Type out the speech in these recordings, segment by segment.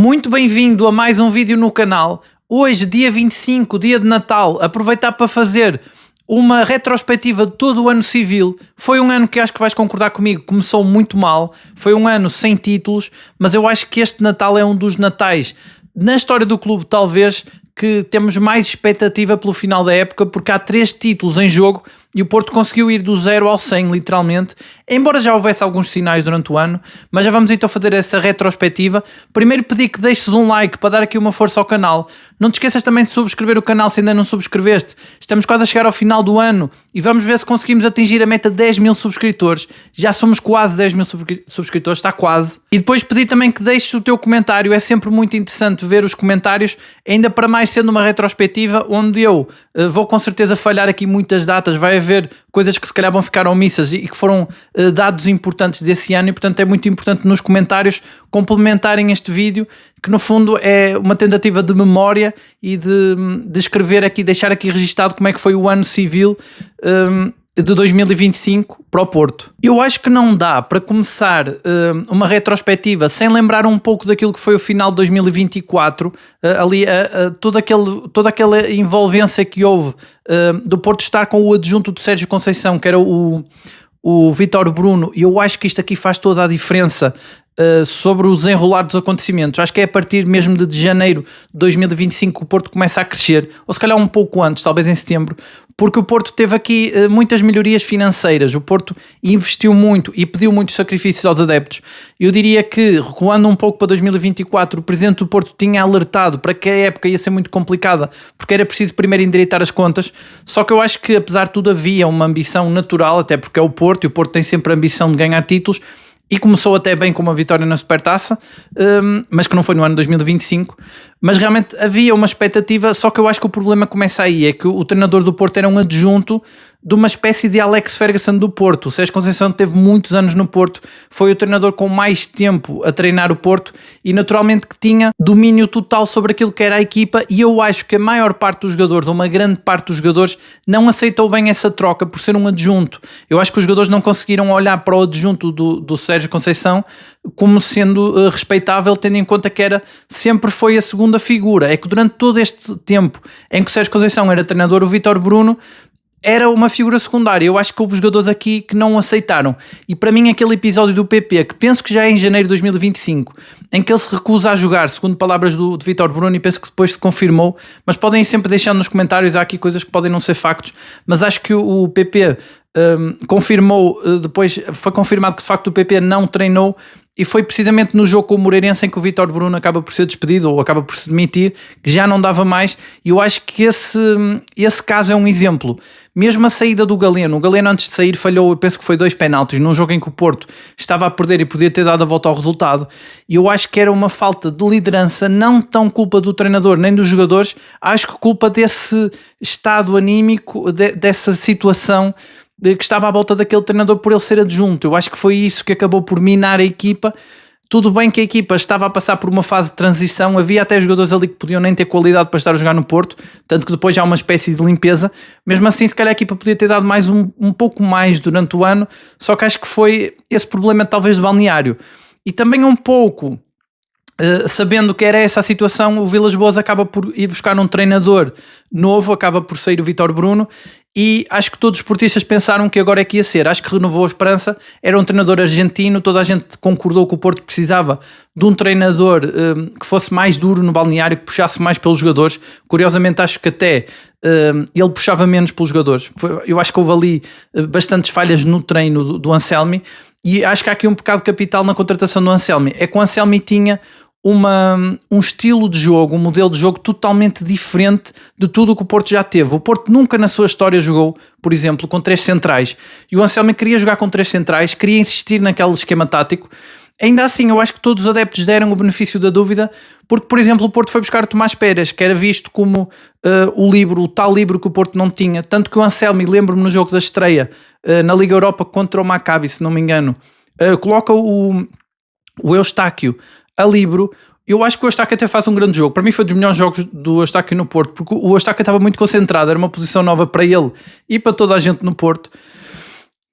Muito bem-vindo a mais um vídeo no canal. Hoje, dia 25, dia de Natal, aproveitar para fazer uma retrospectiva de todo o ano civil. Foi um ano que acho que vais concordar comigo, começou muito mal, foi um ano sem títulos, mas eu acho que este Natal é um dos natais, na história do clube talvez, que temos mais expectativa pelo final da época, porque há 3 títulos em jogo e o Porto conseguiu ir do 0 ao 100, literalmente, embora já houvesse alguns sinais durante o ano, mas já vamos então fazer essa retrospectiva. Primeiro pedir que deixes um like para dar aqui uma força ao canal. Não te esqueças também de subscrever o canal se ainda não subscreveste. Estamos quase a chegar ao final do ano e vamos ver se conseguimos atingir a meta de 10 mil subscritores. Já somos quase 10 mil subscritores, está quase. E depois pedir também que deixes o teu comentário, é sempre muito interessante ver os comentários, ainda para mais sendo uma retrospectiva onde eu vou com certeza falhar aqui muitas datas, vai haver coisas que se calhar vão ficar omissas e que foram dados importantes desse ano, e portanto é muito importante nos comentários complementarem este vídeo, que no fundo é uma tentativa de memória e de escrever aqui, deixar aqui registado como é que foi o ano civil de 2025 para o Porto. Eu acho que não dá para começar uma retrospectiva sem lembrar um pouco daquilo que foi o final de 2024, toda aquela envolvência que houve do Porto estar com o adjunto do Sérgio Conceição, que era o Vítor Bruno, e eu acho que isto aqui faz toda a diferença sobre o desenrolar dos acontecimentos. Acho que é a partir mesmo de janeiro de 2025 que o Porto começa a crescer, ou se calhar um pouco antes, talvez em setembro, porque o Porto teve aqui muitas melhorias financeiras, o Porto investiu muito e pediu muitos sacrifícios aos adeptos. Eu diria que, recuando um pouco para 2024, o Presidente do Porto tinha alertado para que a época ia ser muito complicada, porque era preciso primeiro endireitar as contas, só que eu acho que apesar de tudo havia uma ambição natural, até porque é o Porto, e o Porto tem sempre a ambição de ganhar títulos, e começou até bem com uma vitória na Supertaça, mas que não foi no ano de 2025, mas realmente havia uma expectativa, só que eu acho que o problema começa aí, é que o treinador do Porto era um adjunto de uma espécie de Alex Ferguson do Porto. O Sérgio Conceição teve muitos anos no Porto, foi o treinador com mais tempo a treinar o Porto e naturalmente que tinha domínio total sobre aquilo que era a equipa, e eu acho que a maior parte dos jogadores, ou uma grande parte dos jogadores, não aceitou bem essa troca por ser um adjunto. Eu acho que os jogadores não conseguiram olhar para o adjunto do Sérgio Conceição como sendo respeitável, tendo em conta que sempre foi a segunda figura. É que durante todo este tempo em que o Sérgio Conceição era treinador, o Vítor Bruno era uma figura secundária. Eu acho que houve jogadores aqui que não aceitaram, e para mim aquele episódio do PP, que penso que já é em janeiro de 2025, em que ele se recusa a jogar, segundo palavras de Vítor Bruno, e penso que depois se confirmou, mas podem sempre deixar nos comentários, há aqui coisas que podem não ser factos, mas acho que o PP confirmou, depois foi confirmado que de facto o PP não treinou, e foi precisamente no jogo com o Moreirense em que o Vítor Bruno acaba por ser despedido, ou acaba por se demitir, que já não dava mais, e eu acho que esse caso é um exemplo. Mesmo a saída do Galeno, o Galeno antes de sair falhou, eu penso que foi 2 penaltis, num jogo em que o Porto estava a perder e podia ter dado a volta ao resultado, e eu acho que era uma falta de liderança, não tão culpa do treinador nem dos jogadores, acho que culpa desse estado anímico, dessa situação que estava à volta daquele treinador por ele ser adjunto. Eu acho que foi isso que acabou por minar a equipa. Tudo bem que a equipa estava a passar por uma fase de transição, havia até jogadores ali que podiam nem ter qualidade para estar a jogar no Porto, tanto que depois já há uma espécie de limpeza. Mesmo assim, se calhar a equipa podia ter dado mais um pouco mais durante o ano, só que acho que foi esse problema talvez de balneário. E também um pouco, sabendo que era essa a situação, o Vilas Boas acaba por ir buscar um treinador novo, acaba por sair o Vítor Bruno, e acho que todos os esportistas pensaram que agora é que ia ser. Acho que renovou a esperança, era um treinador argentino, toda a gente concordou que o Porto precisava de um treinador que fosse mais duro no balneário, que puxasse mais pelos jogadores. Curiosamente acho que até ele puxava menos pelos jogadores. Eu acho que houve ali bastantes falhas no treino do Anselmi, e acho que há aqui um pecado capital na contratação do Anselmi, é que o Anselmi tinha um estilo de jogo, um modelo de jogo totalmente diferente de tudo o que o Porto já teve. O Porto nunca na sua história jogou, por exemplo, com 3 centrais, e o Anselmi queria jogar com 3 centrais, queria insistir naquele esquema tático. Ainda assim, eu acho que todos os adeptos deram o benefício da dúvida, porque, por exemplo, o Porto foi buscar o Tomás Pérez, que era visto como o tal livro que o Porto não tinha, tanto que o Anselmi, lembro-me no jogo da estreia na Liga Europa contra o Maccabi, se não me engano, coloca o Eustáquio a livro. Eu acho que o Eustáquio até faz um grande jogo. Para mim foi dos melhores jogos do Eustáquio no Porto, porque o Eustáquio estava muito concentrado, era uma posição nova para ele e para toda a gente no Porto.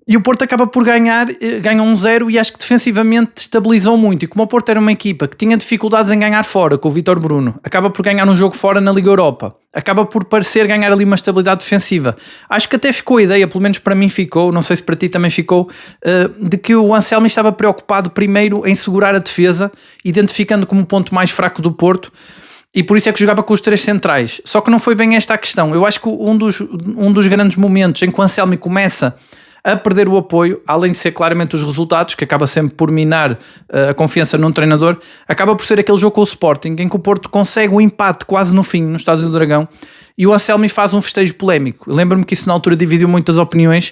E o Porto acaba por ganha 1-0 e acho que defensivamente estabilizou muito. E como o Porto era uma equipa que tinha dificuldades em ganhar fora, com o Vítor Bruno, acaba por ganhar um jogo fora na Liga Europa. Acaba por parecer ganhar ali uma estabilidade defensiva. Acho que até ficou a ideia, pelo menos para mim ficou, não sei se para ti também ficou, de que o Anselmi estava preocupado primeiro em segurar a defesa, identificando como o ponto mais fraco do Porto. E por isso é que jogava com os 3 centrais. Só que não foi bem esta a questão. Eu acho que um dos grandes momentos em que o Anselmi começa a perder o apoio, além de ser claramente os resultados, que acaba sempre por minar a confiança num treinador, acaba por ser aquele jogo com o Sporting, em que o Porto consegue o empate quase no fim, no Estádio do Dragão, e o Anselmi faz um festejo polémico. Lembro-me que isso na altura dividiu muitas opiniões.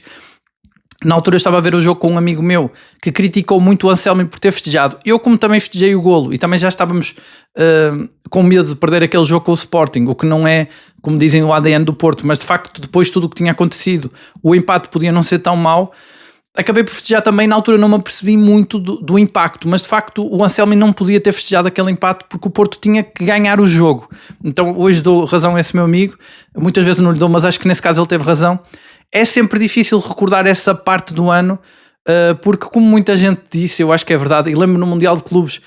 Na altura eu estava a ver o jogo com um amigo meu que criticou muito o Anselmi por ter festejado. Eu, como também festejei o golo e também já estávamos com medo de perder aquele jogo com o Sporting, o que não é, como dizem, o ADN do Porto, mas de facto depois de tudo o que tinha acontecido, o empate podia não ser tão mau. Acabei por festejar também, na altura não me apercebi muito do impacto, mas de facto o Anselmi não podia ter festejado aquele empate porque o Porto tinha que ganhar o jogo. Então hoje dou razão a esse meu amigo, muitas vezes não lhe dou, mas acho que nesse caso ele teve razão. É sempre difícil recordar essa parte do ano, porque como muita gente disse, eu acho que é verdade, e lembro no Mundial de Clubes,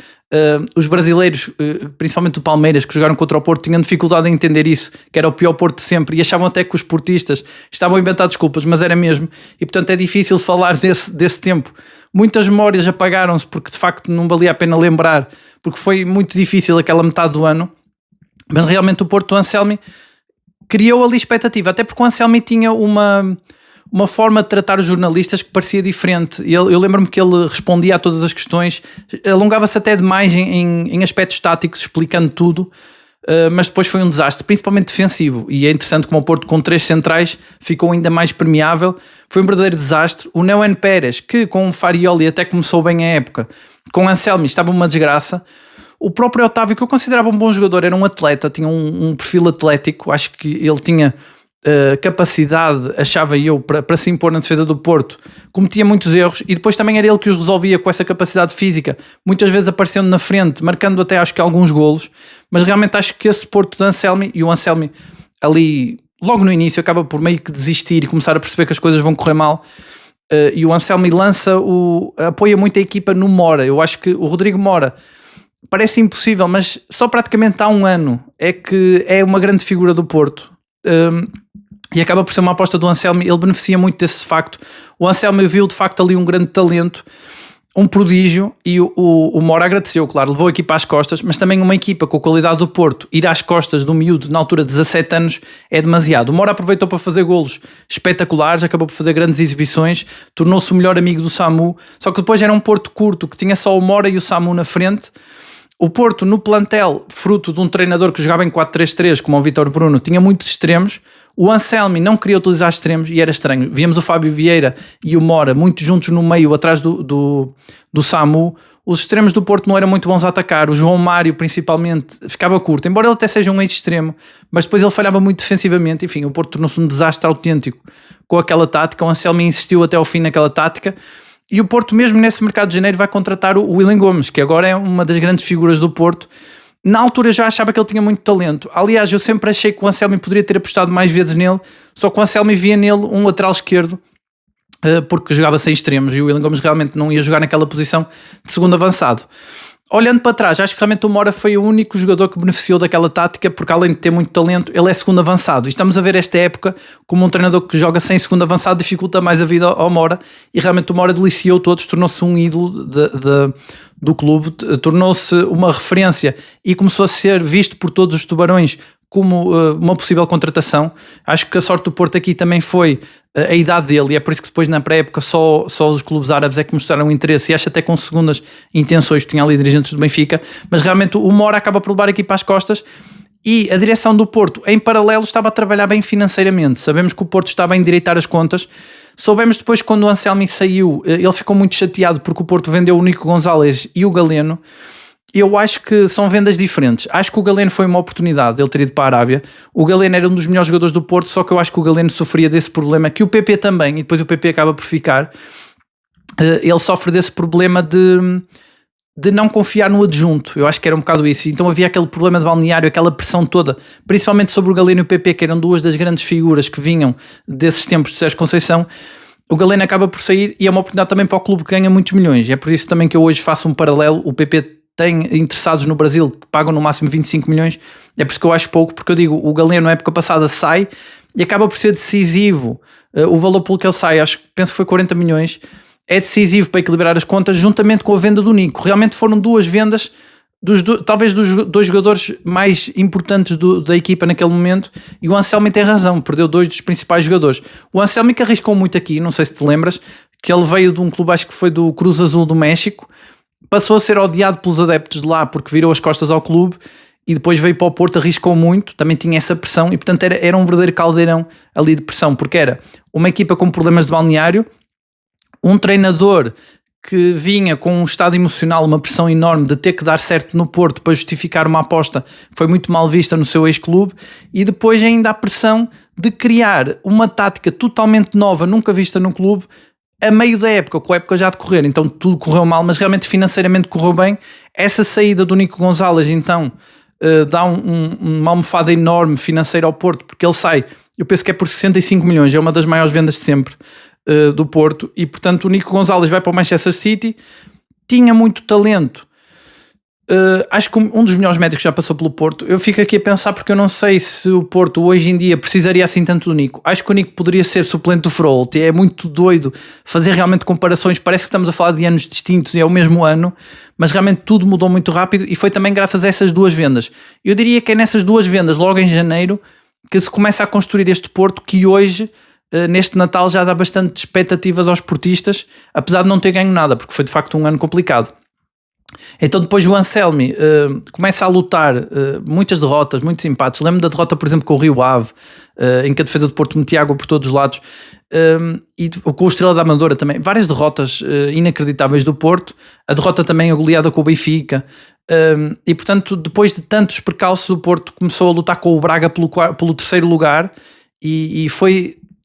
os brasileiros, principalmente do Palmeiras, que jogaram contra o Porto, tinham dificuldade em entender isso, que era o pior Porto de sempre, e achavam até que os portistas estavam a inventar desculpas, mas era mesmo, e portanto é difícil falar desse tempo. Muitas memórias apagaram-se porque de facto não valia a pena lembrar, porque foi muito difícil aquela metade do ano, mas realmente o Porto, o Anselmi, criou ali expectativa, até porque o Anselmi tinha uma forma de tratar os jornalistas que parecia diferente. Eu lembro-me que ele respondia a todas as questões, alongava-se até demais em aspectos táticos, explicando tudo, mas depois foi um desastre, principalmente defensivo, e é interessante como o Porto com 3 centrais ficou ainda mais permeável. Foi um verdadeiro desastre. O Neuen Pérez, que com o Farioli até começou bem a época, com o Anselmi estava uma desgraça. O próprio Otávio, que eu considerava um bom jogador, era um atleta, tinha um perfil atlético, acho que ele tinha capacidade, achava eu, para se impor na defesa do Porto, cometia muitos erros e depois também era ele que os resolvia com essa capacidade física, muitas vezes aparecendo na frente, marcando até acho que alguns golos, mas realmente acho que esse Porto de Anselmi, e o Anselmi ali logo no início acaba por meio que desistir e começar a perceber que as coisas vão correr mal. E o Anselmi apoia muito a equipa no Mora. Eu acho que o Rodrigo Mora parece impossível, mas só praticamente há um ano é que é uma grande figura do Porto, e acaba por ser uma aposta do Anselmi. Ele beneficia muito desse facto. O Anselmi viu de facto ali um grande talento, um prodígio, e o Mora agradeceu, claro, levou a equipa às costas, mas também uma equipa com a qualidade do Porto ir às costas do miúdo na altura de 17 anos é demasiado. O Mora aproveitou para fazer golos espetaculares, acabou por fazer grandes exibições, tornou-se o melhor amigo do Samu, só que depois era um Porto curto, que tinha só o Mora e o Samu na frente. O Porto, no plantel, fruto de um treinador que jogava em 4-3-3, como o Vítor Bruno, tinha muitos extremos. O Anselmi não queria utilizar extremos e era estranho. Víamos o Fábio Vieira e o Mora muito juntos no meio, atrás do Samu. Os extremos do Porto não eram muito bons a atacar. O João Mário, principalmente, ficava curto. Embora ele até seja um ex-extremo, mas depois ele falhava muito defensivamente. Enfim, o Porto tornou-se um desastre autêntico com aquela tática. O Anselmi insistiu até ao fim naquela tática. E o Porto, mesmo nesse mercado de janeiro, vai contratar o Willian Gomes, que agora é uma das grandes figuras do Porto. Na altura já achava que ele tinha muito talento. Aliás, eu sempre achei que o Anselmi poderia ter apostado mais vezes nele, só que o Anselmi via nele um lateral esquerdo, porque jogava sem extremos, e o Willian Gomes realmente não ia jogar naquela posição de segundo avançado. Olhando para trás, acho que realmente o Mora foi o único jogador que beneficiou daquela tática, porque além de ter muito talento, ele é segundo avançado. E estamos a ver esta época como um treinador que joga sem segundo avançado dificulta mais a vida ao Mora, e realmente o Mora deliciou todos, tornou-se um ídolo do clube, tornou-se uma referência e começou a ser visto por todos os tubarões como uma possível contratação. Acho que a sorte do Porto aqui também foi a idade dele, e é por isso que depois na pré-época só os clubes árabes é que mostraram interesse, e acho até com segundas intenções, tinha ali dirigentes do Benfica, mas realmente o Mora acaba por levar aqui para as costas. E a direção do Porto, em paralelo, estava a trabalhar bem financeiramente. Sabemos que o Porto estava a endireitar as contas. Soubemos depois, quando o Anselmi saiu, ele ficou muito chateado porque o Porto vendeu o Nico Gonzalez e o Galeno. Eu acho que são vendas diferentes. Acho que o Galeno foi uma oportunidade, ele ter ido para a Arábia. O Galeno era um dos melhores jogadores do Porto, só que eu acho que o Galeno sofria desse problema, que o PP também, e depois o PP acaba por ficar. Ele sofre desse problema de não confiar no adjunto. Eu acho que era um bocado isso. Então havia aquele problema de balneário, aquela pressão toda, principalmente sobre o Galeno e o PP, que eram duas das grandes figuras que vinham desses tempos de Sérgio Conceição. o Galeno acaba por sair e é uma oportunidade também para o clube que ganha muitos milhões. É por isso também que eu hoje faço um paralelo. O PP tem interessados no Brasil que pagam no máximo 25 milhões. É por isso que eu acho pouco, porque eu digo, o Galeno na época passada sai e acaba por ser decisivo. O valor pelo que ele sai, penso que foi 40 milhões, é decisivo para equilibrar as contas, juntamente com a venda do Nico. Realmente foram duas vendas, talvez dos dois jogadores mais importantes da equipa naquele momento, e o Anselmi tem razão, perdeu dois dos principais jogadores. O Anselmi que arriscou muito aqui, não sei se te lembras, que ele veio de um clube, acho que foi do Cruz Azul do México, passou a ser odiado pelos adeptos de lá porque virou as costas ao clube, e depois veio para o Porto, arriscou muito, também tinha essa pressão, e portanto era um verdadeiro caldeirão ali de pressão, porque era uma equipa com problemas de balneário, um treinador que vinha com um estado emocional, uma pressão enorme de ter que dar certo no Porto para justificar uma aposta que foi muito mal vista no seu ex-clube, e depois ainda a pressão de criar uma tática totalmente nova, nunca vista no clube, a meio da época, com a época já a decorrer. Então tudo correu mal, mas realmente financeiramente correu bem. Essa saída do Nico Gonzalez então dá uma almofada enorme financeira ao Porto, porque ele sai, eu penso que é por 65 milhões, é uma das maiores vendas de sempre do Porto, e portanto o Nico Gonzalez vai para o Manchester City. Tinha muito talento, acho que um dos melhores médicos já passou pelo Porto. Eu fico aqui a pensar porque eu não sei se o Porto hoje em dia precisaria assim tanto do Nico. Acho que o Nico poderia ser suplente do Frollo. É muito doido fazer realmente comparações, parece que estamos a falar de anos distintos e é o mesmo ano, mas realmente tudo mudou muito rápido, e foi também graças a essas duas vendas. Eu diria que é nessas duas vendas, logo em janeiro, que se começa a construir este Porto que hoje, neste Natal, já dá bastante expectativas aos portistas, apesar de não ter ganho nada, porque foi de facto um ano complicado. Então depois o Anselmi começa a lutar, muitas derrotas, muitos empates. Lembro da derrota, por exemplo, com o Rio Ave, em que a defesa do Porto metia água por todos os lados, e com o Estrela da Amadora também. Várias derrotas inacreditáveis do Porto. A derrota também, a goleada com o Benfica. E portanto, depois de tantos percalços, o Porto começou a lutar com o Braga pelo terceiro lugar, e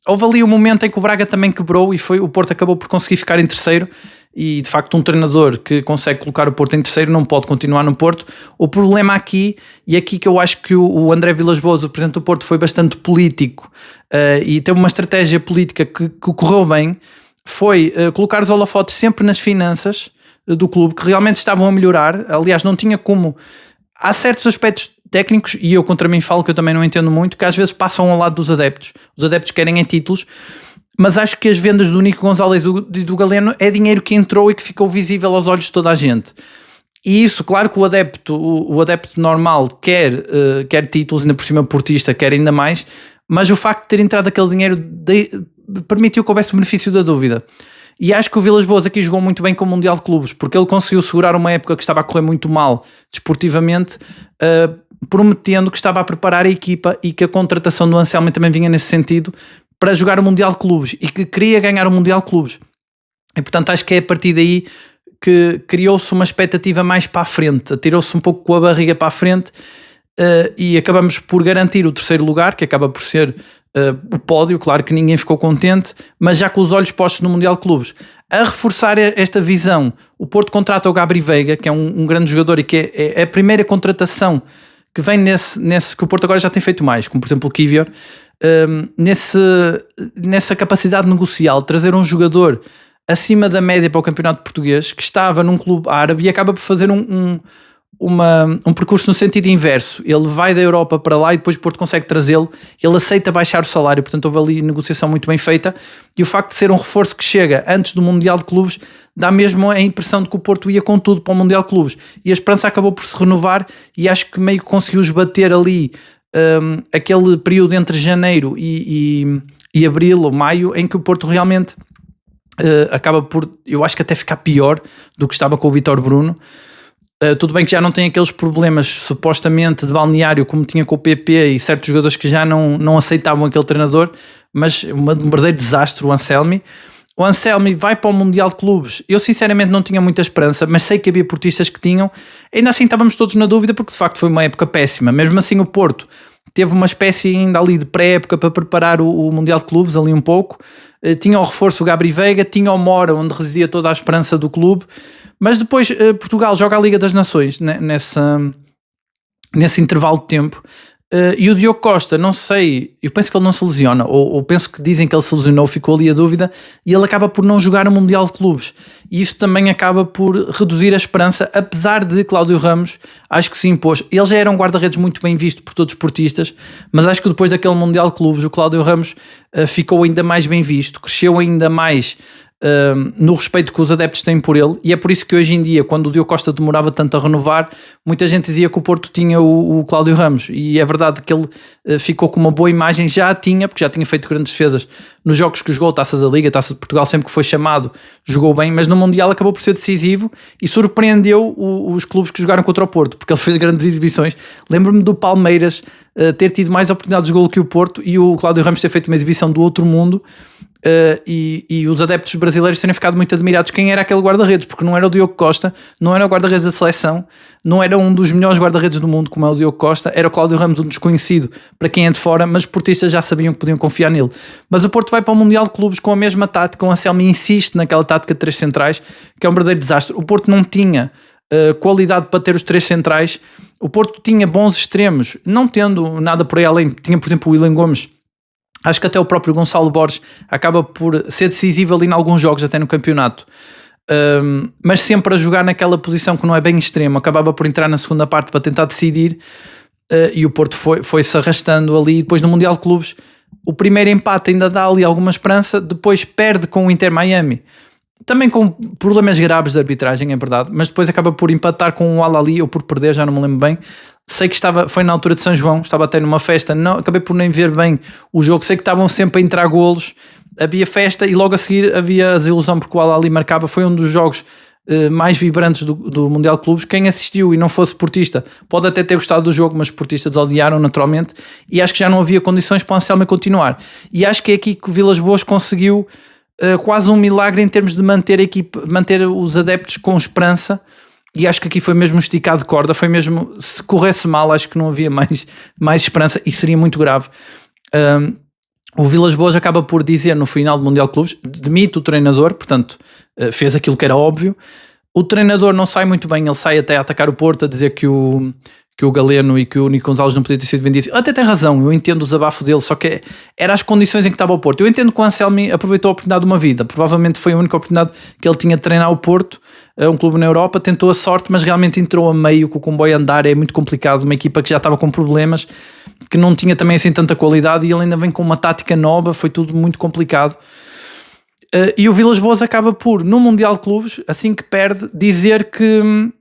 houve ali um momento em que o Braga também quebrou, e o Porto acabou por conseguir ficar em terceiro. E de facto um treinador que consegue colocar o Porto em terceiro não pode continuar no Porto. O problema aqui, e aqui que eu acho que o André Vilas-Boas, o presidente do Porto, foi bastante político, e teve uma estratégia política que correu bem, foi colocar os holofotes sempre nas finanças do clube, que realmente estavam a melhorar. Aliás, não tinha como... Há certos aspectos técnicos, e eu contra mim falo que eu também não entendo muito, que às vezes passam ao lado dos adeptos. Os adeptos querem é títulos, mas acho que as vendas do Nico Gonzalez e do Galeno é dinheiro que entrou e que ficou visível aos olhos de toda a gente. E isso, claro que o adepto normal quer títulos, ainda por cima portista, quer ainda mais, mas o facto de ter entrado aquele dinheiro permitiu que houvesse o benefício da dúvida. E acho que o Vilas-Boas aqui jogou muito bem com o Mundial de Clubes, porque ele conseguiu segurar uma época que estava a correr muito mal desportivamente, prometendo que estava a preparar a equipa, e que a contratação do Anselmi também vinha nesse sentido, para jogar o Mundial de Clubes, e que queria ganhar o Mundial de Clubes. E portanto acho que é a partir daí que criou-se uma expectativa mais para a frente, atirou-se um pouco com a barriga para a frente, e acabamos por garantir o terceiro lugar, que acaba por ser o pódio. Claro que ninguém ficou contente, mas já com os olhos postos no Mundial de Clubes. A reforçar esta visão, o Porto contrata o Gabri Veiga, que é um grande jogador, e que é a primeira contratação que vem nesse que o Porto agora já tem feito mais, como por exemplo o Kivior, nessa capacidade negocial, trazer um jogador acima da média para o campeonato português, que estava num clube árabe, e acaba por fazer um percurso no sentido inverso. Ele vai da Europa para lá e depois o Porto consegue trazê-lo. Ele aceita baixar o salário, portanto houve ali negociação muito bem feita, e o facto de ser um reforço que chega antes do Mundial de Clubes dá mesmo a impressão de que o Porto ia com tudo para o Mundial de Clubes, e a esperança acabou por se renovar, e acho que meio que conseguiu esbater ali aquele período entre janeiro e abril ou maio, em que o Porto realmente acaba por, eu acho que até ficar pior do que estava com o Vítor Bruno. Tudo bem que já não tem aqueles problemas supostamente de balneário como tinha com o PP e certos jogadores que já não aceitavam aquele treinador, mas um verdadeiro desastre o Anselmi. O Anselmi vai para o Mundial de Clubes. Eu sinceramente não tinha muita esperança, mas sei que havia portistas que tinham. Ainda assim estávamos todos na dúvida, porque de facto foi uma época péssima. Mesmo assim o Porto teve uma espécie ainda ali de pré-época para preparar o Mundial de Clubes, ali um pouco. Tinha o reforço o Gabri Veiga, tinha o Mora, onde residia toda a esperança do clube. Mas depois Portugal joga a Liga das Nações nesse intervalo de tempo. E o Diogo Costa, não sei, eu penso que ele não se lesiona, ou penso que dizem que ele se lesionou, ficou ali a dúvida, e ele acaba por não jogar o Mundial de Clubes. E isso também acaba por reduzir a esperança, apesar de Cláudio Ramos, acho que se impôs. Ele já era um guarda-redes muito bem visto por todos os esportistas, mas acho que depois daquele Mundial de Clubes, o Cláudio Ramos ficou ainda mais bem visto, cresceu ainda mais no respeito que os adeptos têm por ele, e é por isso que hoje em dia, quando o Diogo Costa demorava tanto a renovar, muita gente dizia que o Porto tinha o Cláudio Ramos, e é verdade que ele ficou com uma boa imagem, já a tinha, porque já tinha feito grandes defesas nos jogos que jogou, Taças da Liga, Taça de Portugal, sempre que foi chamado jogou bem, mas no Mundial acabou por ser decisivo e surpreendeu os clubes que jogaram contra o Porto, porque ele fez grandes exibições. Lembro-me do Palmeiras ter tido mais oportunidades de golo que o Porto, e o Cláudio Ramos ter feito uma exibição do outro mundo. E os adeptos brasileiros terem ficado muito admirados quem era aquele guarda-redes, porque não era o Diogo Costa, não era o guarda-redes da seleção, não era um dos melhores guarda-redes do mundo como é o Diogo Costa, era o Cláudio Ramos, um desconhecido para quem é de fora, mas os portistas já sabiam que podiam confiar nele. Mas o Porto vai para o Mundial de Clubes com a mesma tática, o Anselmi insiste naquela tática de 3 centrais, que é um verdadeiro desastre. O Porto não tinha qualidade para ter os 3 centrais, o Porto tinha bons extremos, não tendo nada por aí além, tinha por exemplo o Willian Gomes. Acho que até o próprio Gonçalo Borges acaba por ser decisivo ali em alguns jogos, até no campeonato. Mas sempre a jogar naquela posição que não é bem extremo, acabava por entrar na segunda parte para tentar decidir, e o Porto foi-se arrastando ali. E depois no Mundial de Clubes, o primeiro empate ainda dá ali alguma esperança, depois perde com o Inter Miami, também com problemas graves de arbitragem, é verdade, mas depois acaba por empatar com o Al-Ahly, ou por perder, já não me lembro bem. Sei que foi na altura de São João, estava até numa festa, não, acabei por nem ver bem o jogo, sei que estavam sempre a entrar golos, havia festa e logo a seguir havia a desilusão porque o Al-Ahly marcava. Foi um dos jogos mais vibrantes do Mundial de Clubes. Quem assistiu e não fosse portista pode até ter gostado do jogo, mas os portistas odiaram naturalmente, e acho que já não havia condições para o Anselmi continuar. E acho que é aqui que o Vilas Boas conseguiu quase um milagre em termos de manter a equipe, manter os adeptos com esperança. E acho que aqui foi mesmo esticado de corda, foi mesmo, se corresse mal, acho que não havia mais esperança e seria muito grave. O Vilas Boas acaba por dizer no final do Mundial de Clubes, demite o treinador, portanto fez aquilo que era óbvio. O treinador não sai muito bem, ele sai até a atacar o Porto, a dizer que o Galeno e que o Nico Gonçalves não podiam ter sido vendidos. Até tem razão, eu entendo o desabafo dele, só que era as condições em que estava o Porto. Eu entendo que o Anselmi aproveitou a oportunidade de uma vida, provavelmente foi a única oportunidade que ele tinha de treinar o Porto, um clube na Europa, tentou a sorte, mas realmente entrou a meio, com o comboio a andar, é muito complicado, uma equipa que já estava com problemas, que não tinha também assim tanta qualidade, e ele ainda vem com uma tática nova, foi tudo muito complicado. E o Vilas Boas acaba por, no Mundial de Clubes, assim que perde, dizer que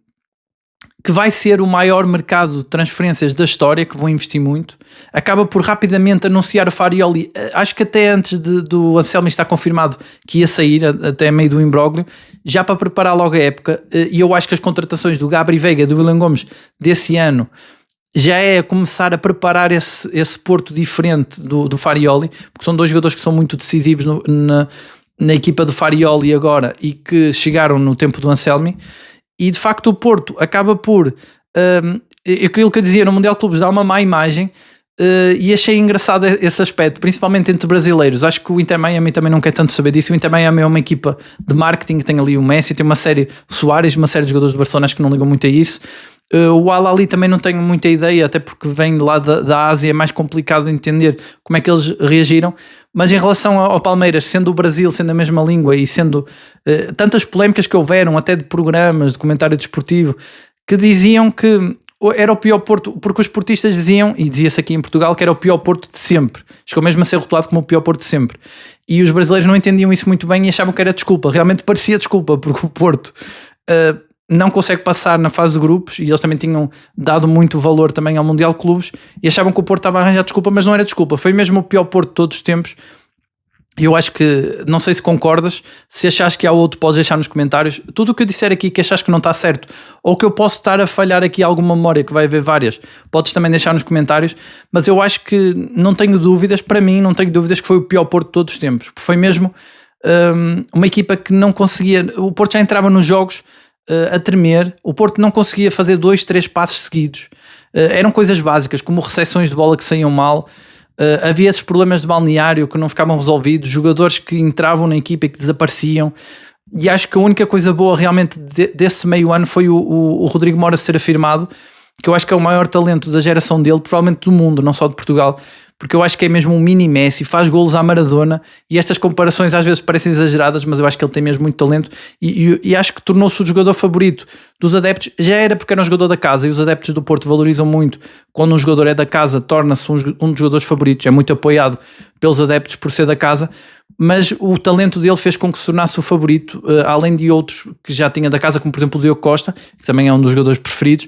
vai ser o maior mercado de transferências da história, que vão investir muito. Acaba por rapidamente anunciar o Farioli, acho que até antes do Anselmi estar confirmado que ia sair, até meio do imbróglio, já para preparar logo a época. E eu acho que as contratações do Gabri Veiga e do Willian Gomes desse ano já é começar a preparar esse Porto diferente do Farioli, porque são 2 jogadores que são muito decisivos na equipa do Farioli agora e que chegaram no tempo do Anselmi. E de facto o Porto acaba por, aquilo que eu dizia, no Mundial de Clubes dá uma má imagem, e achei engraçado esse aspecto, principalmente entre brasileiros. Acho que o Inter Miami também não quer tanto saber disso. O Inter Miami é uma equipa de marketing, tem ali o Messi, tem uma série, o Suárez, uma série de jogadores de Barcelona, acho que não ligam muito a isso. O Al-Ahly também não tenho muita ideia, até porque vem de lá da Ásia, é mais complicado de entender como é que eles reagiram. Mas em relação ao Palmeiras, sendo o Brasil, sendo a mesma língua e sendo tantas polémicas que houveram, até de programas, de comentário desportivo, que diziam que era o pior Porto, porque os portistas diziam, e dizia-se aqui em Portugal, que era o pior Porto de sempre. Chegou mesmo a ser rotulado como o pior Porto de sempre. E os brasileiros não entendiam isso muito bem e achavam que era desculpa. Realmente parecia desculpa, porque o Porto não consegue passar na fase de grupos, e eles também tinham dado muito valor também ao Mundial de Clubes, e achavam que o Porto estava a arranjar desculpa, mas não era desculpa. Foi mesmo o pior Porto de todos os tempos. E eu acho que, não sei se concordas, se achas que há outro, podes deixar nos comentários. Tudo o que eu disser aqui que achas que não está certo, ou que eu posso estar a falhar aqui alguma memória, que vai haver várias, podes também deixar nos comentários. Mas eu acho que não tenho dúvidas, para mim não tenho dúvidas que foi o pior Porto de todos os tempos. Foi mesmo uma equipa que não conseguia, o Porto já entrava nos jogos a tremer, o Porto não conseguia fazer 2, 3 passos seguidos, eram coisas básicas, como recepções de bola que saíam mal. Havia esses problemas de balneário que não ficavam resolvidos, jogadores que entravam na equipa e que desapareciam, e acho que a única coisa boa realmente desse meio ano foi o Rodrigo Moura ser afirmado, que eu acho que é o maior talento da geração dele, provavelmente do mundo, não só de Portugal, porque eu acho que é mesmo um mini Messi, faz golos à Maradona, e estas comparações às vezes parecem exageradas, mas eu acho que ele tem mesmo muito talento, e acho que tornou-se o jogador favorito dos adeptos. Já era porque era um jogador da casa, e os adeptos do Porto valorizam muito quando um jogador é da casa, torna-se um dos jogadores favoritos, é muito apoiado pelos adeptos por ser da casa, mas o talento dele fez com que se tornasse o favorito, além de outros que já tinha da casa, como por exemplo o Diogo Costa, que também é um dos jogadores preferidos.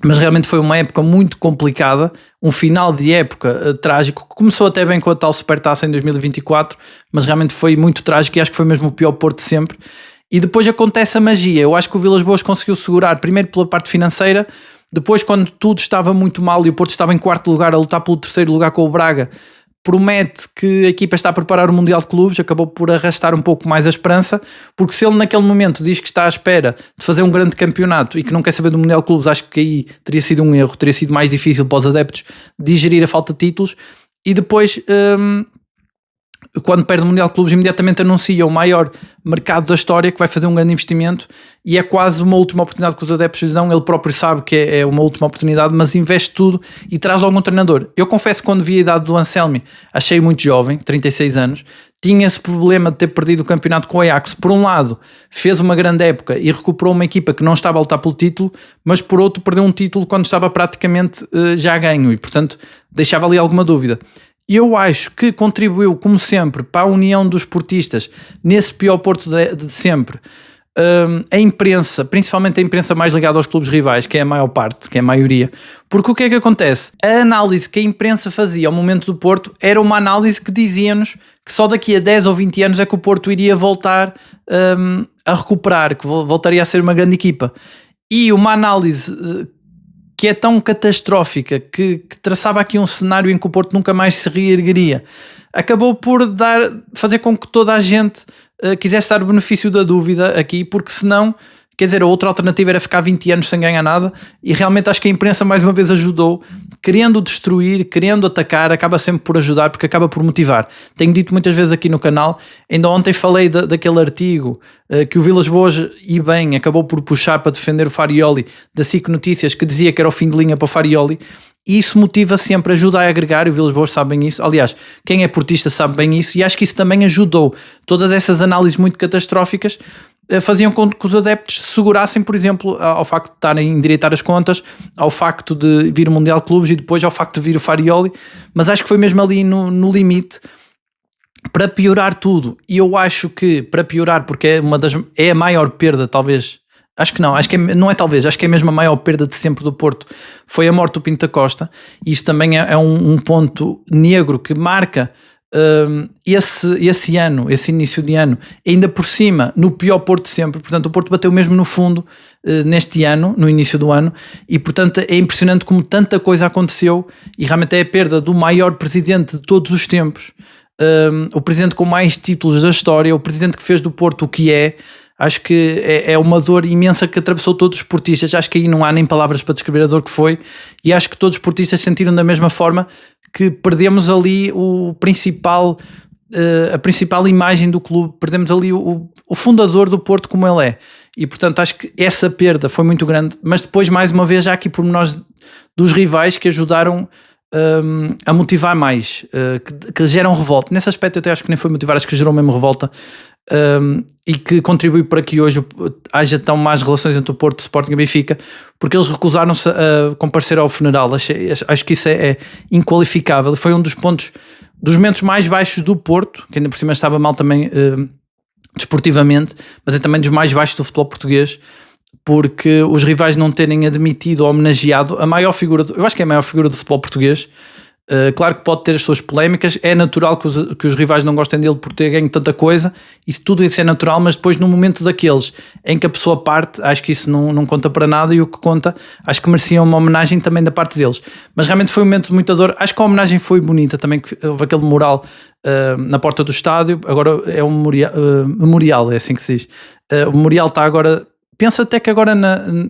Mas realmente foi uma época muito complicada, um final de época trágico, que começou até bem com a tal Supertaça em 2024, mas realmente foi muito trágico e acho que foi mesmo o pior Porto de sempre. E depois acontece a magia. Eu acho que o Vilas Boas conseguiu segurar, primeiro pela parte financeira, depois quando tudo estava muito mal e o Porto estava em quarto lugar a lutar pelo terceiro lugar com o Braga, promete que a equipa está a preparar o Mundial de Clubes, acabou por arrastar um pouco mais a esperança, porque se ele naquele momento diz que está à espera de fazer um grande campeonato e que não quer saber do Mundial de Clubes, acho que aí teria sido um erro, teria sido mais difícil para os adeptos digerir a falta de títulos. E depois, quando perde o Mundial de Clubes, imediatamente anuncia o maior mercado da história, que vai fazer um grande investimento, e é quase uma última oportunidade que os adeptos lhe dão. Ele próprio sabe que é uma última oportunidade, mas investe tudo e traz logo um treinador. Eu confesso que quando vi a idade do Anselmi, achei muito jovem, 36 anos, tinha esse problema de ter perdido o campeonato com o Ajax. Por um lado, fez uma grande época e recuperou uma equipa que não estava a lutar pelo título, mas por outro, perdeu um título quando estava praticamente já ganho, e portanto deixava ali alguma dúvida. Eu acho que contribuiu, como sempre, para a união dos portistas nesse pior Porto de sempre. A imprensa, principalmente a imprensa mais ligada aos clubes rivais, que é a maior parte, que é a maioria. Porque o que é que acontece? A análise que a imprensa fazia ao momento do Porto era uma análise que dizia-nos que só daqui a 10 ou 20 anos é que o Porto iria voltar a recuperar, que voltaria a ser uma grande equipa. E uma análise que é tão catastrófica, que traçava aqui um cenário em que o Porto nunca mais se reergueria, acabou por fazer com que toda a gente quisesse dar o benefício da dúvida aqui, porque senão, quer dizer, a outra alternativa era ficar 20 anos sem ganhar nada, e realmente acho que a imprensa mais uma vez ajudou, querendo destruir, querendo atacar, acaba sempre por ajudar, porque acaba por motivar. Tenho dito muitas vezes aqui no canal, ainda ontem falei daquele artigo que o Vilas Boas, e bem, acabou por puxar para defender o Farioli, da SIC Notícias, que dizia que era o fim de linha para o Farioli, e isso motiva sempre, ajuda a agregar, e o Vilas Boas sabe bem isso. Aliás, quem é portista sabe bem isso, e acho que isso também ajudou. Todas essas análises muito catastróficas faziam com que os adeptos se segurassem, por exemplo, ao facto de estarem a endireitar as contas, ao facto de vir o Mundial de Clubes e depois ao facto de vir o Farioli, mas acho que foi mesmo ali no limite para piorar tudo. E eu acho que, para piorar, porque é a maior perda, talvez, acho que não é talvez, acho que é mesmo a maior perda de sempre do Porto, foi a morte do Pinto da Costa, e isso também é um ponto negro que marca esse ano, esse início de ano, ainda por cima, no pior Porto de sempre. Portanto, o Porto bateu mesmo no fundo neste ano, no início do ano, e portanto é impressionante como tanta coisa aconteceu, e realmente é a perda do maior presidente de todos os tempos, o presidente com mais títulos da história, o presidente que fez do Porto o que é. Acho que é uma dor imensa que atravessou todos os esportistas. Acho que aí não há nem palavras para descrever a dor que foi, e acho que todos os esportistas sentiram da mesma forma, que perdemos ali a principal imagem do clube, perdemos ali o fundador do Porto como ele é, e portanto acho que essa perda foi muito grande. Mas depois, mais uma vez, já aqui pormenores dos rivais que ajudaram a motivar mais, que geram revolta. Nesse aspecto eu até acho que nem foi motivar, acho que gerou mesmo revolta, e que contribui para que hoje haja tão más relações entre o Porto, o Sporting e o Benfica, porque eles recusaram-se a comparecer ao funeral. Acho que isso é inqualificável. Foi um dos momentos mais baixos do Porto, que ainda por cima estava mal também desportivamente, mas é também dos mais baixos do futebol português, porque os rivais não terem admitido ou homenageado a maior figura, eu acho que é a maior figura do futebol português. Claro que pode ter as suas polémicas, é natural que os rivais não gostem dele por ter ganho tanta coisa, tudo isso é natural, mas depois no momento daqueles em que a pessoa parte, acho que isso não conta para nada, e o que conta, acho que merecia uma homenagem também da parte deles. Mas realmente foi um momento de muita dor. Acho que a homenagem foi bonita também, que houve aquele mural na porta do estádio, agora é um memorial, é assim que se diz. O memorial está agora, penso até que agora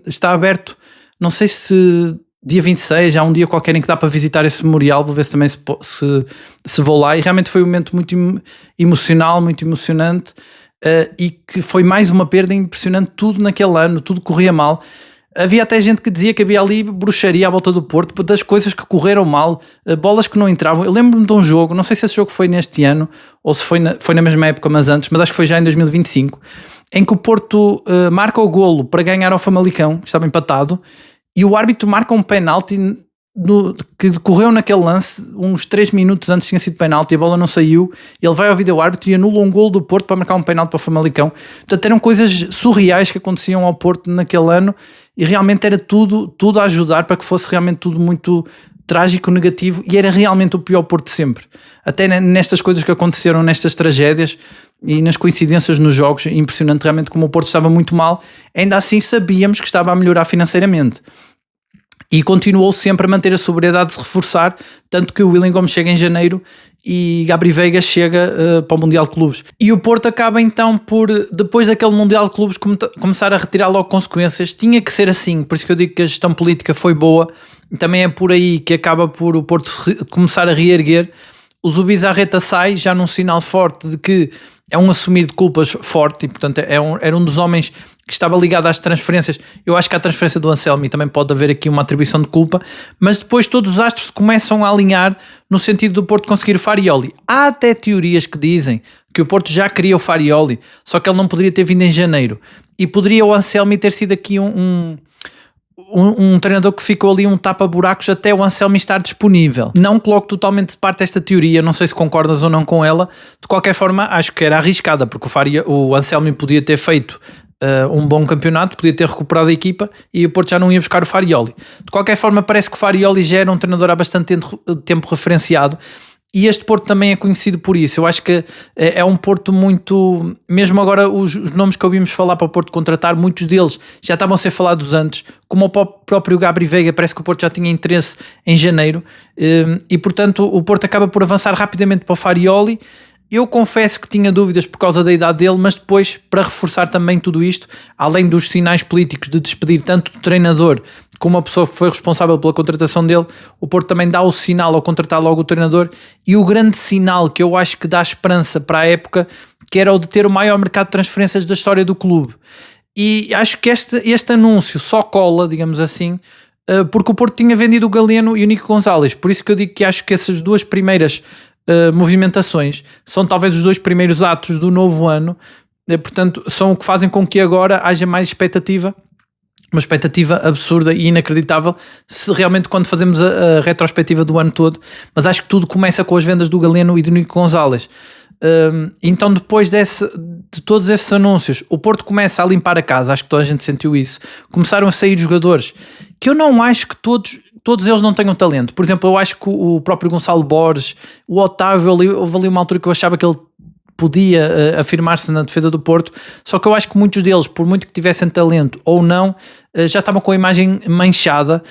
está aberto, não sei se dia 26, há um dia qualquer em que dá para visitar esse memorial, vou ver se também se vou lá, e realmente foi um momento muito emocional, muito emocionante, e que foi mais uma perda impressionante. Tudo naquele ano, tudo corria mal, Havia até gente que dizia que havia ali bruxaria à volta do Porto, das coisas que correram mal, bolas que não entravam. Eu lembro-me de um jogo, não sei se esse jogo foi neste ano, ou se foi na mesma época, mas antes, mas acho que foi já em 2025, em que o Porto marca o golo para ganhar ao Famalicão, que estava empatado, e o árbitro marca um penalti que decorreu naquele lance, uns 3 minutos antes tinha sido penalti, a bola não saiu, ele vai ao vídeo árbitro e anula um golo do Porto para marcar um penalti para o Famalicão. Portanto, eram coisas surreais que aconteciam ao Porto naquele ano, e realmente era tudo a ajudar para que fosse realmente tudo muito trágico, negativo, e era realmente o pior Porto de sempre. Até nestas coisas que aconteceram, nestas tragédias e nas coincidências nos jogos, impressionante realmente como o Porto estava muito mal. Ainda assim sabíamos que estava a melhorar financeiramente. E continuou sempre a manter a sobriedade de se reforçar, tanto que o Willian Gomes chega em janeiro e Gabri Veiga chega para o Mundial de Clubes. E o Porto acaba então por, depois daquele Mundial de Clubes, começar a retirar logo consequências. Tinha que ser assim, por isso que eu digo que a gestão política foi boa, e também é por aí que acaba por o Porto começar a reerguer. O Zubizarreta sai já num sinal forte de que é um assumir de culpas forte, e portanto era um dos homens que estava ligado às transferências. Eu acho que a transferência do Anselmi também pode haver aqui uma atribuição de culpa, mas depois todos os astros começam a alinhar no sentido do Porto conseguir o Farioli. Há até teorias que dizem que o Porto já queria o Farioli, só que ele não poderia ter vindo em janeiro, e poderia o Anselmi ter sido aqui um treinador que ficou ali um tapa-buracos até o Anselmi estar disponível. Não coloco totalmente de parte esta teoria, não sei se concordas ou não com ela. De qualquer forma, acho que era arriscada, porque o Anselmi podia ter feito um bom campeonato, podia ter recuperado a equipa e o Porto já não ia buscar o Farioli. De qualquer forma, parece que o Farioli já era um treinador há bastante tempo referenciado, e este Porto também é conhecido por isso. Eu acho que é um Porto muito... Mesmo agora os nomes que ouvimos falar para o Porto contratar, muitos deles já estavam a ser falados antes, como o próprio Gabri Veiga, parece que o Porto já tinha interesse em janeiro, e portanto o Porto acaba por avançar rapidamente para o Farioli. Eu confesso que tinha dúvidas por causa da idade dele, mas depois, para reforçar também tudo isto, além dos sinais políticos de despedir tanto o treinador como a pessoa que foi responsável pela contratação dele, o Porto também dá o sinal ao contratar logo o treinador, e o grande sinal que eu acho que dá esperança para a época, que era o de ter o maior mercado de transferências da história do clube. E acho que este anúncio só cola, digamos assim, porque o Porto tinha vendido o Galeno e o Nico Gonzalez. Por isso que eu digo que acho que essas duas primeiras movimentações são talvez os dois primeiros atos do novo ano, portanto são o que fazem com que agora haja mais expectativa, uma expectativa absurda e inacreditável, se realmente quando fazemos a retrospectiva do ano todo. Mas acho que tudo começa com as vendas do Galeno e do Nico Gonzalez. Então depois de todos esses anúncios, o Porto começa a limpar a casa. Acho que toda a gente sentiu isso. Começaram a sair jogadores que eu não acho que todos eles não tenham talento. Por exemplo, eu acho que o próprio Gonçalo Borges, o Otávio, houve ali uma altura que eu achava que ele podia afirmar-se na defesa do Porto, só que eu acho que muitos deles, por muito que tivessem talento ou não, já estavam com a imagem manchada.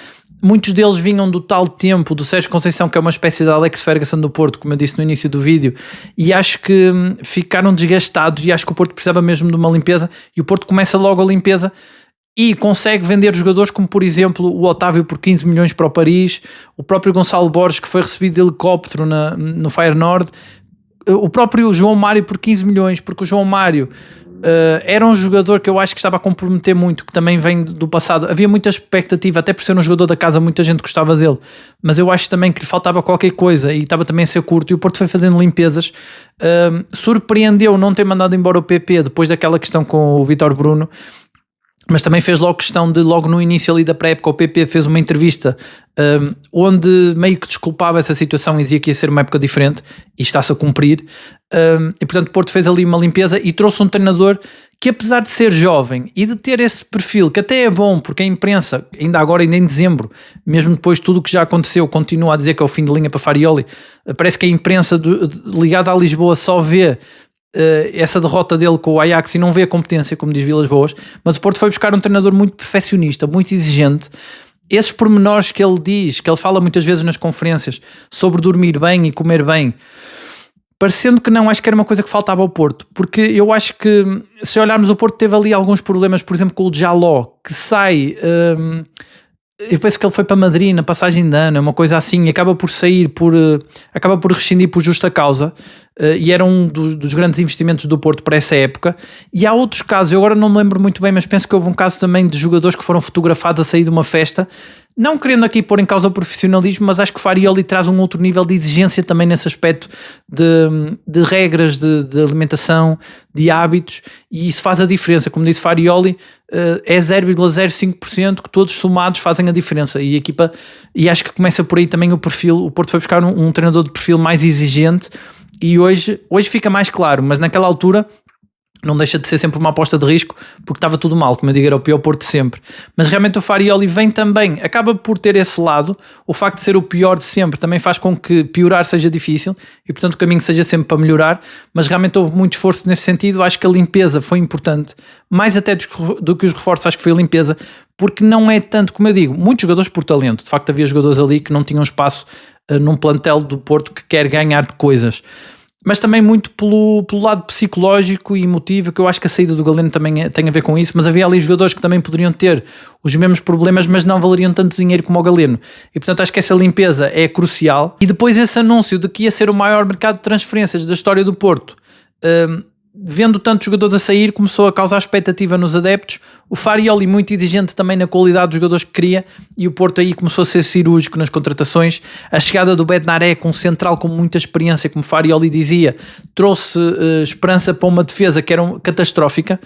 Muitos deles vinham do tal tempo do Sérgio Conceição, que é uma espécie de Alex Ferguson do Porto, como eu disse no início do vídeo, e acho que ficaram desgastados, e acho que o Porto precisava mesmo de uma limpeza, e o Porto começa logo a limpeza e consegue vender jogadores como, por exemplo, o Otávio por 15 milhões para o Paris, o próprio Gonçalo Borges, que foi recebido de helicóptero no Feyenoord, o próprio João Mário por 15 milhões, porque o João Mário era um jogador que eu acho que estava a comprometer muito, que também vem do passado. Havia muita expectativa, até por ser um jogador da casa, muita gente gostava dele, mas eu acho também que lhe faltava qualquer coisa e estava também a ser curto, e o Porto foi fazendo limpezas. Surpreendeu não ter mandado embora o PP depois daquela questão com o Vítor Bruno, mas também fez logo questão de, logo no início ali da pré-época, o PP fez uma entrevista onde meio que desculpava essa situação e dizia que ia ser uma época diferente, e está-se a cumprir. E portanto o Porto fez ali uma limpeza e trouxe um treinador que, apesar de ser jovem e de ter esse perfil, que até é bom, porque a imprensa, ainda em dezembro, mesmo depois de tudo o que já aconteceu, continua a dizer que é o fim de linha para Farioli. Parece que a imprensa ligada a Lisboa só vê essa derrota dele com o Ajax e não vê a competência, como diz Vilas Boas. Mas o Porto foi buscar um treinador muito perfeccionista, muito exigente. Esses pormenores que ele diz, que ele fala muitas vezes nas conferências sobre dormir bem e comer bem, parecendo que não, acho que era uma coisa que faltava ao Porto, porque eu acho que, se olharmos, o Porto teve ali alguns problemas, por exemplo com o Jaló, que sai eu penso que ele foi para Madrid na passagem de ano, é uma coisa assim, e acaba por sair, acaba por rescindir por justa causa, e era um dos grandes investimentos do Porto para essa época. E há outros casos, eu agora não me lembro muito bem, mas penso que houve um caso também de jogadores que foram fotografados a sair de uma festa, não querendo aqui pôr em causa o profissionalismo, mas acho que o Farioli traz um outro nível de exigência também nesse aspecto de regras de alimentação, de hábitos, e isso faz a diferença. Como disse Farioli, é 0,05% que todos somados fazem a diferença, e a equipa, e acho que começa por aí também o perfil. O Porto foi buscar um treinador de perfil mais exigente, e hoje fica mais claro, mas naquela altura não deixa de ser sempre uma aposta de risco, porque estava tudo mal, como eu digo, era o pior Porto de sempre. Mas realmente o Farioli vem também, acaba por ter esse lado, o facto de ser o pior de sempre também faz com que piorar seja difícil, e portanto o caminho seja sempre para melhorar, mas realmente houve muito esforço nesse sentido. Acho que a limpeza foi importante, mais até do que os reforços. Acho que foi a limpeza, porque não é tanto, como eu digo, muitos jogadores por talento, de facto havia jogadores ali que não tinham espaço num plantel do Porto que quer ganhar coisas, mas também muito pelo lado psicológico e emotivo, que eu acho que a saída do Galeno também tem a ver com isso. Mas havia ali jogadores que também poderiam ter os mesmos problemas, mas não valeriam tanto dinheiro como o Galeno, e portanto acho que essa limpeza é crucial. E depois esse anúncio de que ia ser o maior mercado de transferências da história do Porto, vendo tantos jogadores a sair, começou a causar expectativa nos adeptos. O Farioli muito exigente também na qualidade dos jogadores que queria, e o Porto aí começou a ser cirúrgico nas contratações. A chegada do Bednaré, com um central com muita experiência, como Farioli dizia, trouxe esperança para uma defesa que era catastrófica.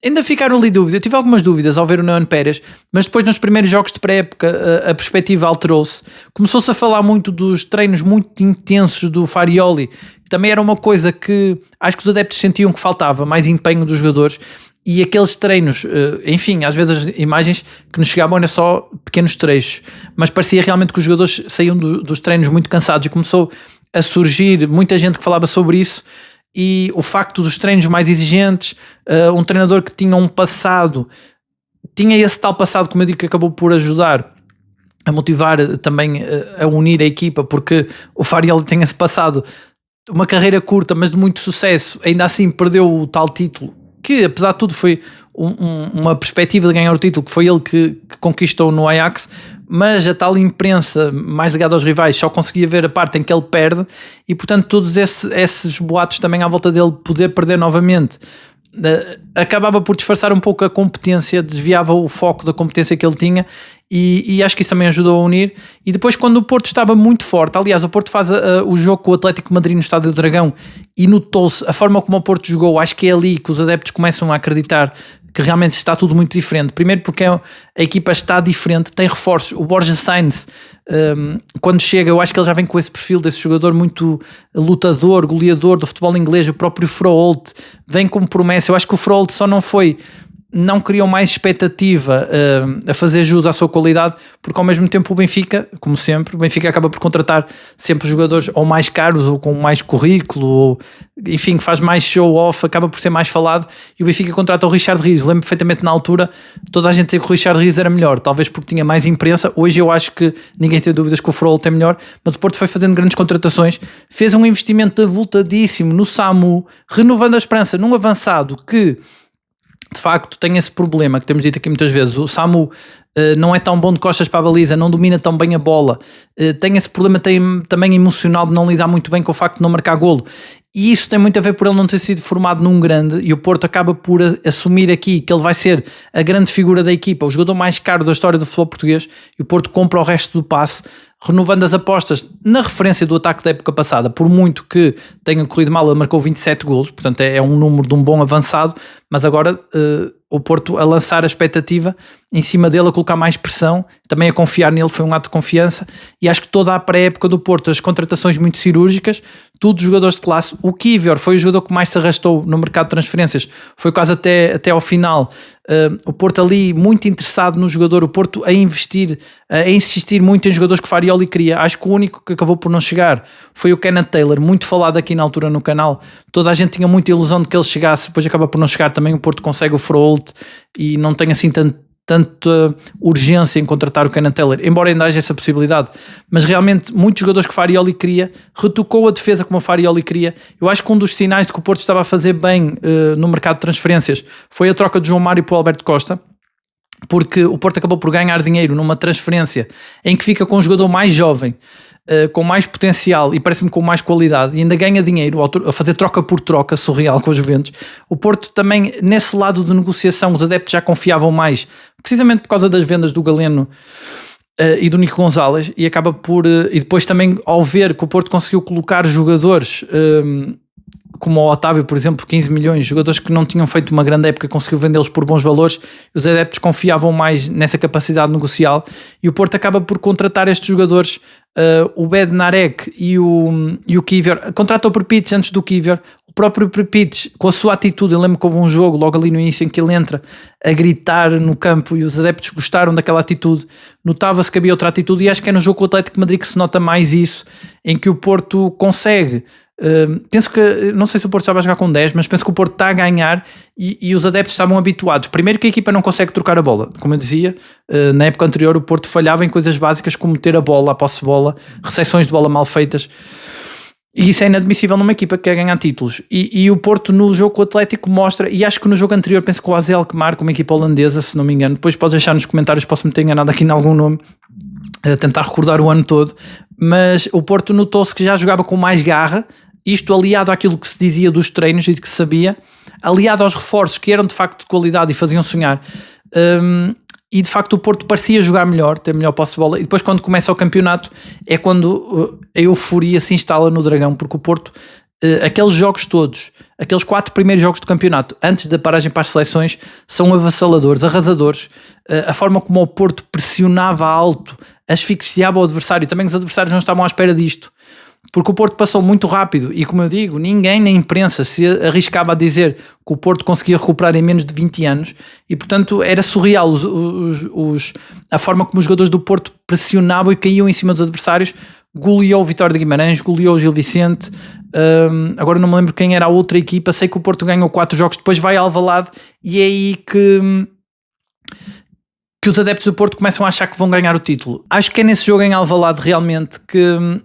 Ainda ficaram ali dúvidas, eu tive algumas dúvidas ao ver o Neon Pérez, mas depois nos primeiros jogos de pré-época a perspectiva alterou-se. Começou-se a falar muito dos treinos muito intensos do Farioli, que também era uma coisa que acho que os adeptos sentiam que faltava, mais empenho dos jogadores. E aqueles treinos, enfim, às vezes as imagens que nos chegavam eram só pequenos trechos, mas parecia realmente que os jogadores saíam dos treinos muito cansados, e começou a surgir muita gente que falava sobre isso. E o facto dos treinos mais exigentes, um treinador que tinha um passado, tinha esse tal passado, como eu digo, que acabou por ajudar a motivar também, a unir a equipa, porque o Farioli tem esse passado, uma carreira curta, mas de muito sucesso, ainda assim perdeu o tal título, que apesar de tudo foi uma perspectiva de ganhar o título, que foi ele que conquistou no Ajax, mas a tal imprensa mais ligada aos rivais só conseguia ver a parte em que ele perde, e portanto todos esses boatos também à volta dele poder perder novamente acabava por disfarçar um pouco a competência, desviava o foco da competência que ele tinha, e acho que isso também ajudou a unir. E depois, quando o Porto estava muito forte, aliás, o Porto faz o jogo com o Atlético de Madrid no Estádio do Dragão, e notou-se a forma como o Porto jogou. Acho que é ali que os adeptos começam a acreditar que realmente está tudo muito diferente. Primeiro porque a equipa está diferente, tem reforços. O Borja Sainz, quando chega, eu acho que ele já vem com esse perfil desse jogador muito lutador, goleador do futebol inglês. O próprio Froholt vem como promessa. Eu acho que o Froholt só não criou mais expectativa a fazer jus à sua qualidade, porque ao mesmo tempo o Benfica, como sempre, o Benfica acaba por contratar sempre jogadores ou mais caros ou com mais currículo, ou enfim, faz mais show-off, acaba por ser mais falado, e o Benfica contrata o Richard Rios. Lembro perfeitamente na altura, toda a gente dizia que o Richard Rios era melhor, talvez porque tinha mais imprensa. Hoje eu acho que ninguém tem dúvidas que o Froholt é melhor, mas o Porto foi fazendo grandes contratações, fez um investimento avultadíssimo no Samu, renovando a esperança num avançado que de facto tem esse problema que temos dito aqui muitas vezes. O Samu não é tão bom de costas para a baliza, não domina tão bem a bola, tem esse problema também emocional de não lidar muito bem com o facto de não marcar golo, e isso tem muito a ver por ele não ter sido formado num grande, e o Porto acaba por assumir aqui que ele vai ser a grande figura da equipa, o jogador mais caro da história do futebol português, e o Porto compra o resto do passe, renovando as apostas na referência do ataque da época passada. Por muito que tenha corrido mal, ele marcou 27 golos, portanto é um número de um bom avançado, mas agora o Porto a lançar a expectativa em cima dele, a colocar mais pressão, também a confiar nele, foi um ato de confiança. E acho que toda a pré-época do Porto, as contratações muito cirúrgicas, todos jogadores de classe. O Kiwior foi o jogador que mais se arrastou no mercado de transferências, foi quase até ao final. O Porto ali muito interessado no jogador, o Porto a investir, a insistir muito em jogadores que o Farioli queria. Acho que o único que acabou por não chegar foi o Kenneth Taylor, muito falado aqui na altura no canal. Toda a gente tinha muita ilusão de que ele chegasse, depois acaba por não chegar. Também o Porto consegue o Froholt e não tem assim tanta urgência em contratar o Kenneth Taylor, embora ainda haja essa possibilidade. Mas realmente muitos jogadores que o Farioli queria, retocou a defesa como o Farioli queria. Eu acho que um dos sinais de que o Porto estava a fazer bem no mercado de transferências foi a troca de João Mário para o Alberto Costa. porque o Porto acabou por ganhar dinheiro numa transferência em que fica com um jogador mais jovem, com mais potencial e parece-me com mais qualidade, e ainda ganha dinheiro a fazer troca por troca, surreal, com os Juventus. O Porto também, nesse lado de negociação, os adeptos já confiavam mais, precisamente por causa das vendas do Galeno e do Nico Gonzalez, e acaba por... e depois também, ao ver que o Porto conseguiu colocar jogadores... como o Otávio, por exemplo, 15 milhões, jogadores que não tinham feito uma grande época, conseguiu vendê-los por bons valores, os adeptos confiavam mais nessa capacidade negocial, e o Porto acaba por contratar estes jogadores, o Bednarek e o Kivior. Contratou por Pitch antes do Kivior, o próprio Pitch, com a sua atitude. Eu lembro que houve um jogo logo ali no início em que ele entra a gritar no campo e os adeptos gostaram daquela atitude, notava-se que havia outra atitude, e acho que é no jogo com o Atlético de Madrid que se nota mais isso, em que o Porto consegue... penso que, não sei se o Porto já vai jogar com 10, mas penso que o Porto está a ganhar e os adeptos estavam habituados. Primeiro que a equipa não consegue trocar a bola, como eu dizia, na época anterior o Porto falhava em coisas básicas como ter a bola, a posse de bola, recepções de bola mal feitas, e isso é inadmissível numa equipa que quer ganhar títulos. E o Porto no jogo com o Atlético mostra, e acho que no jogo anterior penso que o AZ Alkmaar, uma equipa holandesa, se não me engano, depois podes deixar nos comentários, posso me ter enganado aqui em algum nome, a tentar recordar o ano todo, mas o Porto notou-se que já jogava com mais garra, isto aliado àquilo que se dizia dos treinos e de que se sabia, aliado aos reforços que eram de facto de qualidade e faziam sonhar, e de facto o Porto parecia jogar melhor, ter melhor posse de bola, e depois quando começa o campeonato é quando a euforia se instala no Dragão, porque o Porto, aqueles jogos todos, aqueles 4 primeiros jogos do campeonato, antes da paragem para as seleções, são avassaladores, arrasadores. A forma como o Porto pressionava alto, asfixiava o adversário, também os adversários não estavam à espera disto, porque o Porto passou muito rápido e, como eu digo, ninguém na imprensa se arriscava a dizer que o Porto conseguia recuperar em menos de 20 anos, e portanto era surreal a forma como os jogadores do Porto pressionavam e caíam em cima dos adversários. Goleou o Vitória de Guimarães, goleou o Gil Vicente, agora não me lembro quem era a outra equipa, sei que o Porto ganhou 4 jogos, depois vai a Alvalade e é aí que os adeptos do Porto começam a achar que vão ganhar o título. Acho que é nesse jogo em Alvalade realmente que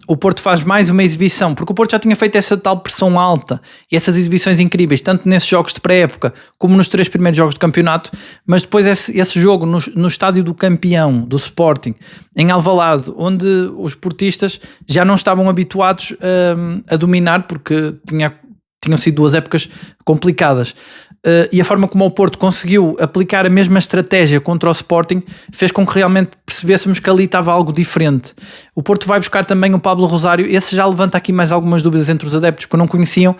o Porto faz mais uma exibição, porque o Porto já tinha feito essa tal pressão alta e essas exibições incríveis, tanto nesses jogos de pré-época como nos 3 primeiros jogos do campeonato, mas depois esse jogo no estádio do campeão, do Sporting, em Alvalade, onde os portistas já não estavam habituados a dominar, porque tinham sido 2 épocas complicadas. E a forma como o Porto conseguiu aplicar a mesma estratégia contra o Sporting fez com que realmente percebêssemos que ali estava algo diferente. O Porto vai buscar também o Pablo Rosário, esse já levanta aqui mais algumas dúvidas entre os adeptos que não conheciam,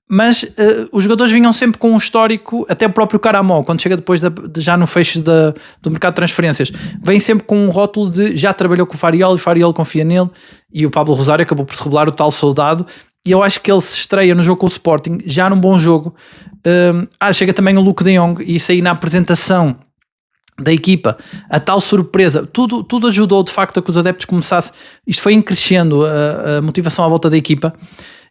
mas os jogadores vinham sempre com um histórico, até o próprio Caramó, quando chega depois já no fecho do mercado de transferências, vem sempre com um rótulo de já trabalhou com o Farioli confia nele, e o Pablo Rosário acabou por se revelar o tal soldado. E eu acho que ele se estreia no jogo com o Sporting, já num bom jogo. Chega também o Luke de Jong, e isso aí na apresentação da equipa, a tal surpresa, tudo ajudou de facto a que os adeptos começassem, isto foi crescendo a motivação à volta da equipa.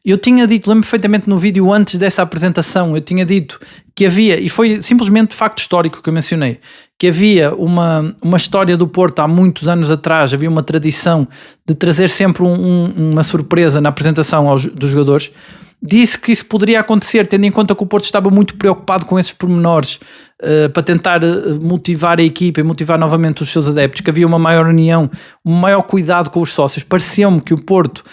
Eu tinha dito, lembro perfeitamente no vídeo antes dessa apresentação, eu tinha dito que havia, e foi simplesmente de facto histórico que eu mencionei, que havia uma história do Porto há muitos anos atrás, havia uma tradição de trazer sempre uma surpresa na apresentação dos jogadores. Disse que isso poderia acontecer, tendo em conta que o Porto estava muito preocupado com esses pormenores, para tentar motivar a equipa e motivar novamente os seus adeptos, que havia uma maior união, um maior cuidado com os sócios. Pareceu-me que o Porto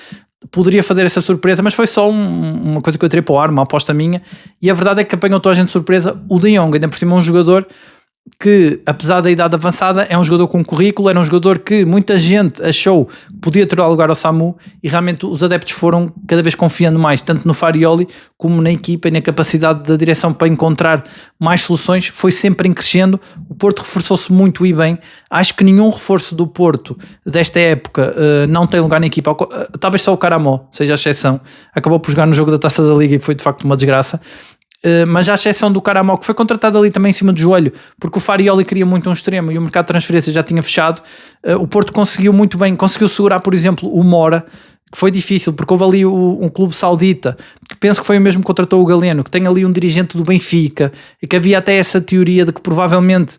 poderia fazer essa surpresa, mas foi só uma coisa que eu tirei para o ar, uma aposta minha, e a verdade é que apanhou toda a gente de surpresa. O De Jong, ainda por cima, é um jogador que, apesar da idade avançada, é um jogador com currículo, era um jogador que muita gente achou que podia ter lugar ao Samu, e realmente os adeptos foram cada vez confiando mais, tanto no Farioli como na equipa e na capacidade da direção para encontrar mais soluções. Foi sempre em crescendo. O Porto reforçou-se muito e bem. Acho que nenhum reforço do Porto desta época não tem lugar na equipa, talvez só o Caramó seja a exceção, acabou por jogar no jogo da Taça da Liga e foi de facto uma desgraça. Mas à exceção do Caramó, que foi contratado ali também em cima do joelho, porque o Farioli queria muito um extremo e o mercado de transferência já tinha fechado, o Porto conseguiu muito bem, conseguiu segurar, por exemplo, o Mora, que foi difícil, porque houve ali um clube saudita, que penso que foi o mesmo que contratou o Galeno, que tem ali um dirigente do Benfica, e que havia até essa teoria de que provavelmente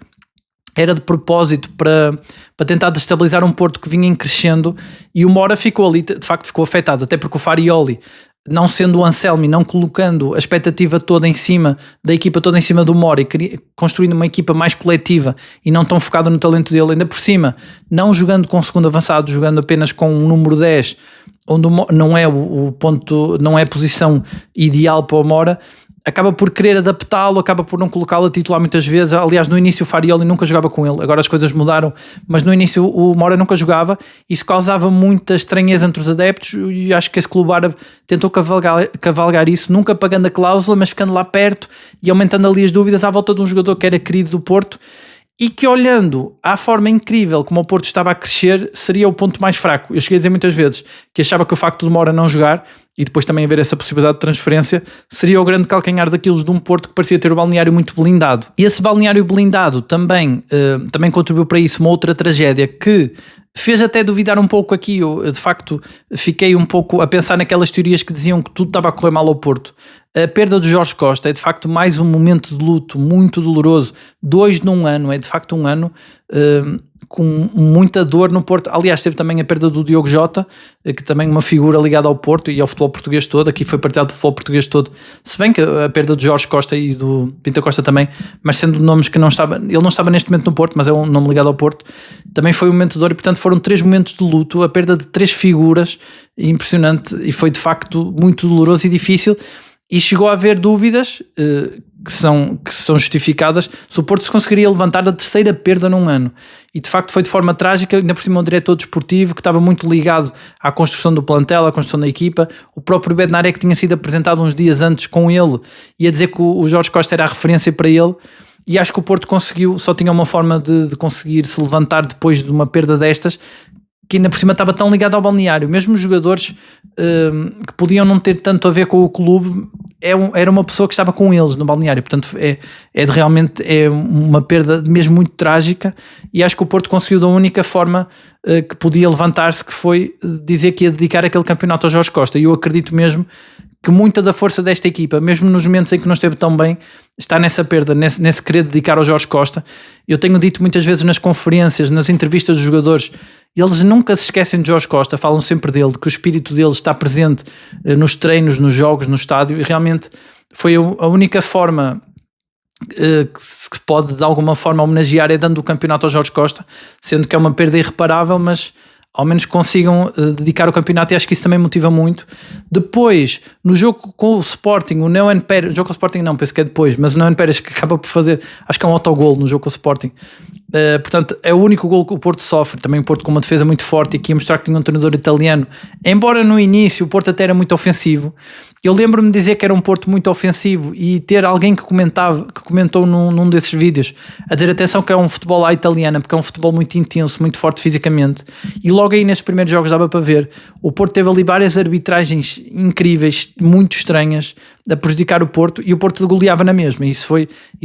era de propósito para tentar destabilizar um Porto que vinha em crescendo, e o Mora ficou ali, de facto ficou afetado, até porque o Farioli não sendo o Anselmi, não colocando a expectativa toda em cima da equipa, toda em cima do Mora, e construindo uma equipa mais coletiva e não tão focada no talento dele, ainda por cima, não jogando com o segundo avançado, jogando apenas com um número 10, onde não é o ponto, não é a posição ideal para o Mora, acaba por querer adaptá-lo, acaba por não colocá-lo a titular muitas vezes. Aliás, no início o Farioli nunca jogava com ele, agora as coisas mudaram, mas no início o Mora nunca jogava. Isso causava muita estranheza entre os adeptos, e acho que esse clube árabe tentou cavalgar isso, nunca pagando a cláusula, mas ficando lá perto e aumentando ali as dúvidas à volta de um jogador que era querido do Porto, e que, olhando à forma incrível como o Porto estava a crescer, seria o ponto mais fraco. Eu cheguei a dizer muitas vezes que achava que o facto de Mora não jogar, e depois também haver essa possibilidade de transferência, seria o grande calcanhar daqueles de um Porto que parecia ter o balneário muito blindado. E esse balneário blindado também contribuiu para isso uma outra tragédia que fez até duvidar um pouco aqui. Eu, de facto, fiquei um pouco a pensar naquelas teorias que diziam que tudo estava a correr mal ao Porto. A perda do Jorge Costa é de facto mais um momento de luto muito doloroso, 2 num ano, é de facto um ano com muita dor no Porto. Aliás, teve também a perda do Diogo Jota, que também é uma figura ligada ao Porto e ao futebol português todo. Aqui foi partilhado do futebol português todo, se bem que a perda de Jorge Costa e do Pinto Costa também, mas sendo nomes que não estava, ele não estava neste momento no Porto, mas é um nome ligado ao Porto, também foi um momento de dor, e portanto foram 3 momentos de luto, a perda de 3 figuras, impressionante, e foi de facto muito doloroso e difícil. E chegou a haver dúvidas que são justificadas se o Porto se conseguiria levantar da 3ª perda num ano. E de facto foi de forma trágica, ainda por cima um diretor desportivo que estava muito ligado à construção do plantel, à construção da equipa. O próprio Bednarek tinha sido apresentado uns dias antes com ele e a dizer que o Jorge Costa era a referência para ele. E acho que o Porto conseguiu, só tinha uma forma de conseguir se levantar depois de uma perda destas, que ainda por cima estava tão ligado ao balneário. Mesmo os jogadores que podiam não ter tanto a ver com o clube, era uma pessoa que estava com eles no balneário. Portanto, realmente uma perda mesmo muito trágica, e acho que o Porto conseguiu da única forma que podia levantar-se, que foi dizer que ia dedicar aquele campeonato ao Jorge Costa. E eu acredito mesmo que muita da força desta equipa, mesmo nos momentos em que não esteve tão bem, está nessa perda, nesse querer dedicar ao Jorge Costa. Eu tenho dito muitas vezes nas conferências, nas entrevistas dos jogadores, eles nunca se esquecem de Jorge Costa, falam sempre dele, de que o espírito dele está presente nos treinos, nos jogos, no estádio, e realmente foi a única forma que se pode de alguma forma homenagear, é dando o campeonato ao Jorge Costa, sendo que é uma perda irreparável, mas ao menos consigam dedicar o campeonato, e acho que isso também motiva muito. Depois, no jogo com o Sporting, o Neuen Pérez, o jogo com o Sporting não, penso que é depois, mas o Neuen Pérez que acaba por fazer, acho que é um autogol no jogo com o Sporting, portanto é o único gol que o Porto sofre. Também o Porto com uma defesa muito forte e que ia mostrar que tinha um treinador italiano, embora no início o Porto até era muito ofensivo. Eu lembro-me de dizer que era um Porto muito ofensivo, e ter alguém que comentou num desses vídeos a dizer atenção que é um futebol à italiana, porque é um futebol muito intenso, muito forte fisicamente. E logo aí nesses primeiros jogos dava para ver, o Porto teve ali várias arbitragens incríveis, muito estranhas, a prejudicar o Porto, e o Porto goleava na mesma. Isso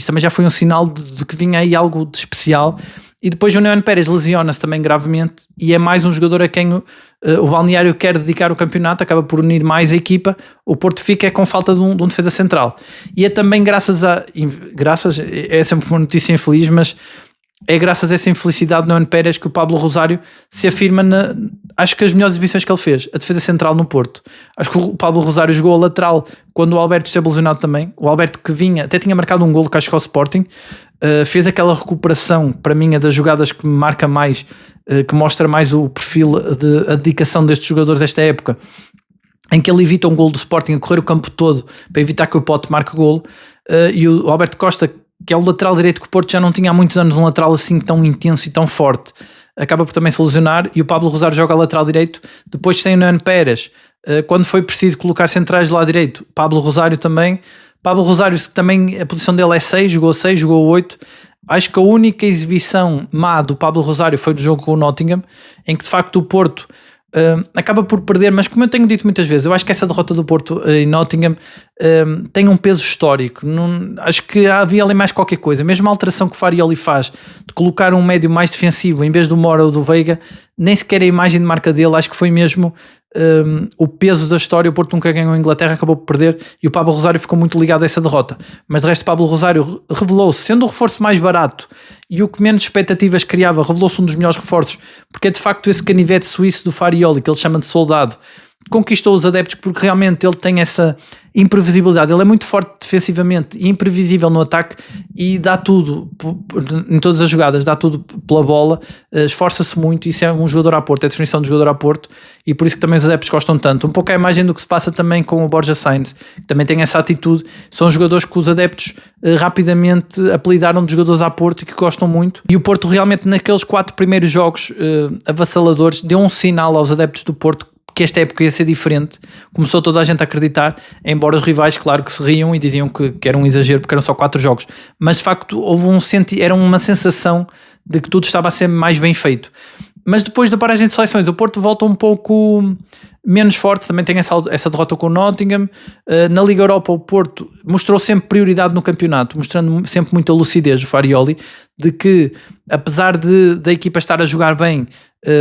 também já foi um sinal de que vinha aí algo de especial. E depois o Neuen Pérez lesiona-se também gravemente, e é mais um jogador a quem o balneário quer dedicar o campeonato, acaba por unir mais a equipa. O Porto fica com falta de um defesa central, e é também é sempre uma notícia infeliz, mas é graças a essa infelicidade do Neuen Pérez que o Pablo Rosário se afirma acho que as melhores exibições que ele fez, a defesa central no Porto. Acho que o Pablo Rosário jogou a lateral quando o Alberto esteve lesionado também. O Alberto, que vinha, até tinha marcado um golo que acho que ao Sporting, fez aquela recuperação, para mim é das jogadas que me marca mais, que mostra mais o perfil, a dedicação destes jogadores desta época, em que ele evita um golo do Sporting a correr o campo todo para evitar que o Pote marque golo, e o Alberto Costa, que é o lateral direito que o Porto já não tinha há muitos anos, um lateral assim tão intenso e tão forte, acaba por também se lesionar, e o Pablo Rosário joga a lateral direito. Depois tem o Neuen Pérez, quando foi preciso colocar centrais do lado direito, Pablo Rosário também. Pablo Rosário, que também a posição dele é 6, jogou 8. Acho que a única exibição má do Pablo Rosário foi do jogo com o Nottingham, em que de facto o Porto acaba por perder, mas como eu tenho dito muitas vezes, eu acho que essa derrota do Porto em Nottingham tem um peso histórico. Acho que havia ali mais qualquer coisa. Mesmo a alteração que o Farioli faz de colocar um médio mais defensivo em vez do Mora ou do Veiga, nem sequer a imagem de marca dele, acho que foi mesmo o peso da história. O Porto nunca ganhou a Inglaterra, acabou por perder, e o Pablo Rosário ficou muito ligado a essa derrota. Mas de resto, Pablo Rosário revelou-se, sendo o reforço mais barato e o que menos expectativas criava, revelou-se um dos melhores reforços, porque é de facto esse canivete suíço do Farioli, que ele chama de soldado, conquistou os adeptos porque realmente ele tem essa imprevisibilidade, ele é muito forte defensivamente e imprevisível no ataque e dá tudo em todas as jogadas, dá tudo pela bola, esforça-se muito, isso é um jogador a Porto, é a definição de jogador a Porto, e por isso que também os adeptos gostam tanto. Um pouco a imagem do que se passa também com o Borja Sainz, que também tem essa atitude, são jogadores que os adeptos rapidamente apelidaram de jogadores a Porto e que gostam muito, e o Porto realmente naqueles 4 primeiros jogos avassaladores deu um sinal aos adeptos do Porto que esta época ia ser diferente, começou toda a gente a acreditar, embora os rivais, claro, que se riam e diziam que era um exagero porque eram só 4 jogos, mas de facto houve era uma sensação de que tudo estava a ser mais bem feito. Mas depois da paragem de seleções, o Porto volta um pouco menos forte, também tem essa derrota com o Nottingham. Na Liga Europa o Porto mostrou sempre prioridade no campeonato, mostrando sempre muita lucidez, o Farioli, de que apesar da equipa estar a jogar bem,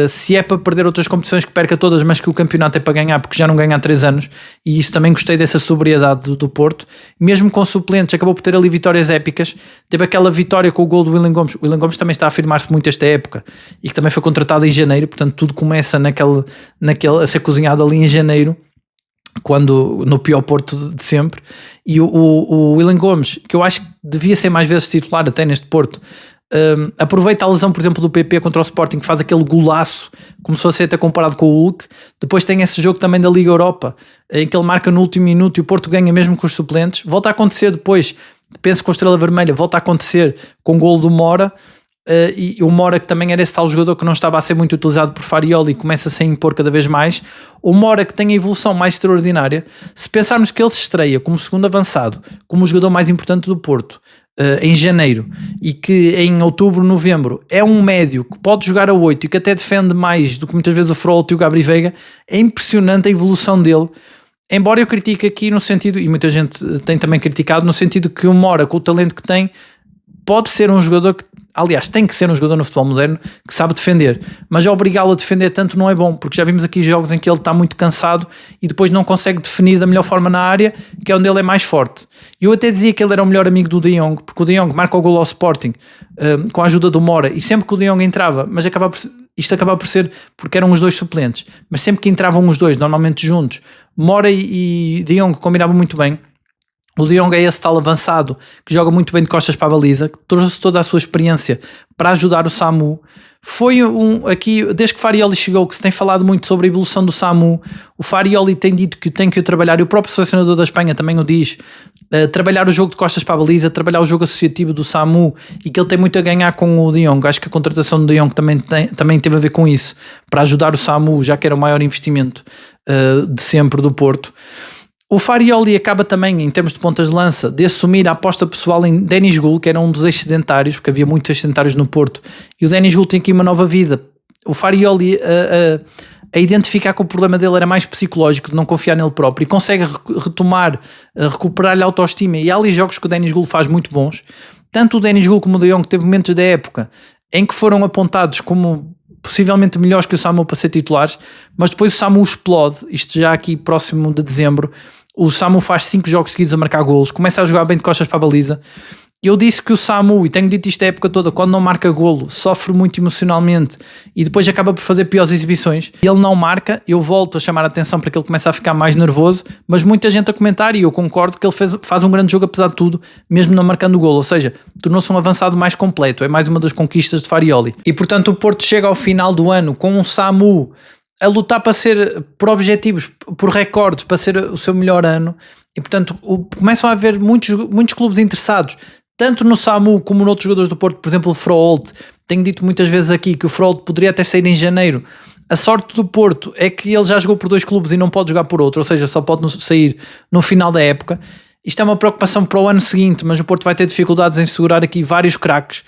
se é para perder outras competições que perca todas, mas que o campeonato é para ganhar, porque já não ganha há 3 anos, e isso também gostei dessa sobriedade do Porto. Mesmo com suplentes, acabou por ter ali vitórias épicas. Teve aquela vitória com o gol do William Gomes. O William Gomes também está a afirmar-se muito esta época e que também foi contratado em janeiro, portanto tudo começa a ser cozinhado ali em janeiro, quando no pior Porto de sempre. E o William Gomes, que eu acho que devia ser mais vezes titular até neste Porto, aproveita a lesão, por exemplo, do PP contra o Sporting, que faz aquele golaço, começou a ser até comparado com o Hulk. Depois tem esse jogo também da Liga Europa, em que ele marca no último minuto e o Porto ganha mesmo com os suplentes. Volta a acontecer depois, penso com a Estrela Vermelha, volta a acontecer com o golo do Mora. E o Mora, que também era esse tal jogador que não estava a ser muito utilizado por Farioli, começa-se a impor cada vez mais. O Mora, que tem a evolução mais extraordinária, se pensarmos que ele se estreia como segundo avançado, como o jogador mais importante do Porto, em janeiro, e que em outubro, novembro é um médio que pode jogar a 8 e que até defende mais do que muitas vezes o Frollo e o Gabri Veiga, é impressionante a evolução dele. Embora eu critique aqui no sentido, e muita gente tem também criticado, no sentido que o Mora, com o talento que tem, pode ser um jogador que, aliás, tem que ser um jogador no futebol moderno que sabe defender, mas obrigá-lo a defender tanto não é bom, porque já vimos aqui jogos em que ele está muito cansado e depois não consegue definir da melhor forma na área, que é onde ele é mais forte. Eu até dizia que ele era o melhor amigo do De Jong, porque o De Jong marca o gol ao Sporting com a ajuda do Mora, e sempre que o De Jong entrava, mas isto acabava por ser porque eram os dois suplentes, mas sempre que entravam os dois, normalmente juntos, Mora e De Jong combinavam muito bem. O De Jong é esse tal avançado que joga muito bem de costas para a baliza, que trouxe toda a sua experiência para ajudar o Samu. Foi aqui, desde que Farioli chegou, que se tem falado muito sobre a evolução do Samu. O Farioli tem dito que tem que o trabalhar, e o próprio selecionador da Espanha também o diz, trabalhar o jogo de costas para a baliza, trabalhar o jogo associativo do Samu, e que ele tem muito a ganhar com o De Jong. Acho que a contratação do De Jong também teve a ver com isso, para ajudar o Samu, já que era o maior investimento de sempre do Porto. O Farioli acaba também, em termos de pontas de lança, de assumir a aposta pessoal em Denis Gul, que era um dos excedentários, porque havia muitos excedentários no Porto, e o Denis Gul tem aqui uma nova vida. O Farioli a identificar que o problema dele era mais psicológico, de não confiar nele próprio, e consegue recuperar-lhe a autoestima, e há ali jogos que o Denis Gul faz muito bons. Tanto o Denis Gul como o De Jong teve momentos da época em que foram apontados como possivelmente melhores que o Samu para ser titulares, mas depois o Samu explode, isto já aqui próximo de dezembro. O Samu faz 5 jogos seguidos a marcar golos, começa a jogar bem de costas para a baliza. Eu disse que o Samu, e tenho dito isto a época toda, quando não marca golo, sofre muito emocionalmente e depois acaba por fazer piores exibições. Ele não marca, eu volto a chamar a atenção para que ele comece a ficar mais nervoso, mas muita gente a comentar, e eu concordo que ele faz um grande jogo apesar de tudo, mesmo não marcando golo, ou seja, tornou-se um avançado mais completo, é mais uma das conquistas de Farioli. E portanto o Porto chega ao final do ano com um Samu a lutar por objetivos, por recordes, para ser o seu melhor ano, e portanto começam a haver muitos clubes interessados, tanto no Samu como noutros jogadores do Porto, por exemplo o Frollo. Tenho dito muitas vezes aqui que o Frollo poderia até sair em janeiro. A sorte do Porto é que ele já jogou por 2 clubes e não pode jogar por outro, ou seja, só pode sair no final da época. Isto é uma preocupação para o ano seguinte, mas o Porto vai ter dificuldades em segurar aqui vários craques.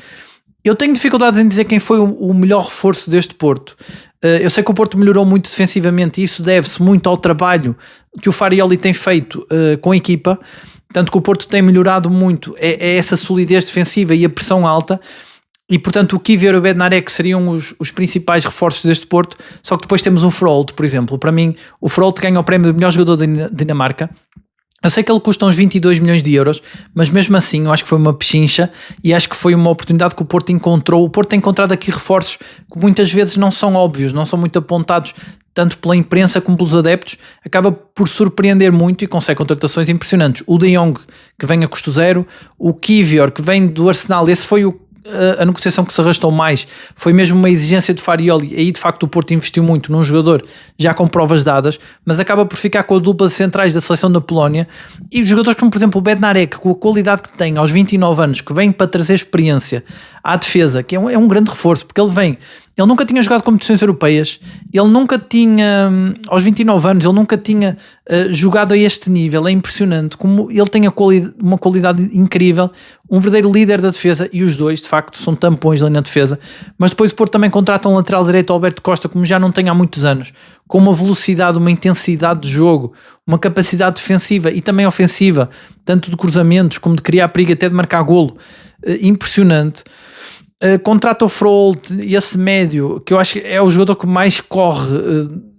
Eu tenho dificuldades em dizer quem foi o melhor reforço deste Porto. Eu sei que o Porto melhorou muito defensivamente, e isso deve-se muito ao trabalho que o Farioli tem feito com a equipa, tanto que o Porto tem melhorado muito é essa solidez defensiva e a pressão alta, e portanto o Kivior e o Bednarek seriam os principais reforços deste Porto. Só que depois temos o Frollo, por exemplo. Para mim o Frollo ganha o prémio de melhor jogador da Dinamarca, Eu sei que ele custa uns 22 milhões de euros, mas mesmo assim eu acho que foi uma pechincha e acho que foi uma oportunidade que o Porto encontrou. O Porto tem encontrado aqui reforços que muitas vezes não são óbvios, não são muito apontados tanto pela imprensa como pelos adeptos, acaba por surpreender muito e consegue contratações impressionantes. O De Jong, que vem a custo zero, o Kiwior, que vem do Arsenal, esse foi a negociação que se arrastou mais, foi mesmo uma exigência de Farioli. Aí de facto o Porto investiu muito num jogador já com provas dadas, mas acaba por ficar com a dupla de centrais da seleção da Polónia, e os jogadores como por exemplo o Bednarek, com a qualidade que tem aos 29 anos, que vem para trazer experiência à defesa, que é um grande reforço, porque ele nunca tinha jogado competições europeias, ele nunca tinha, aos 29 anos, ele nunca tinha jogado a este nível. É impressionante como ele tem uma qualidade incrível, um verdadeiro líder da defesa, e os dois, de facto, são tampões ali na defesa. Mas depois o Porto também contrata um lateral direito, Alberto Costa, como já não tem há muitos anos, com uma velocidade, uma intensidade de jogo, uma capacidade defensiva e também ofensiva, tanto de cruzamentos como de criar perigo, até de marcar golo, impressionante. Contrata o Froholt, esse médio, que eu acho que é o jogador que mais corre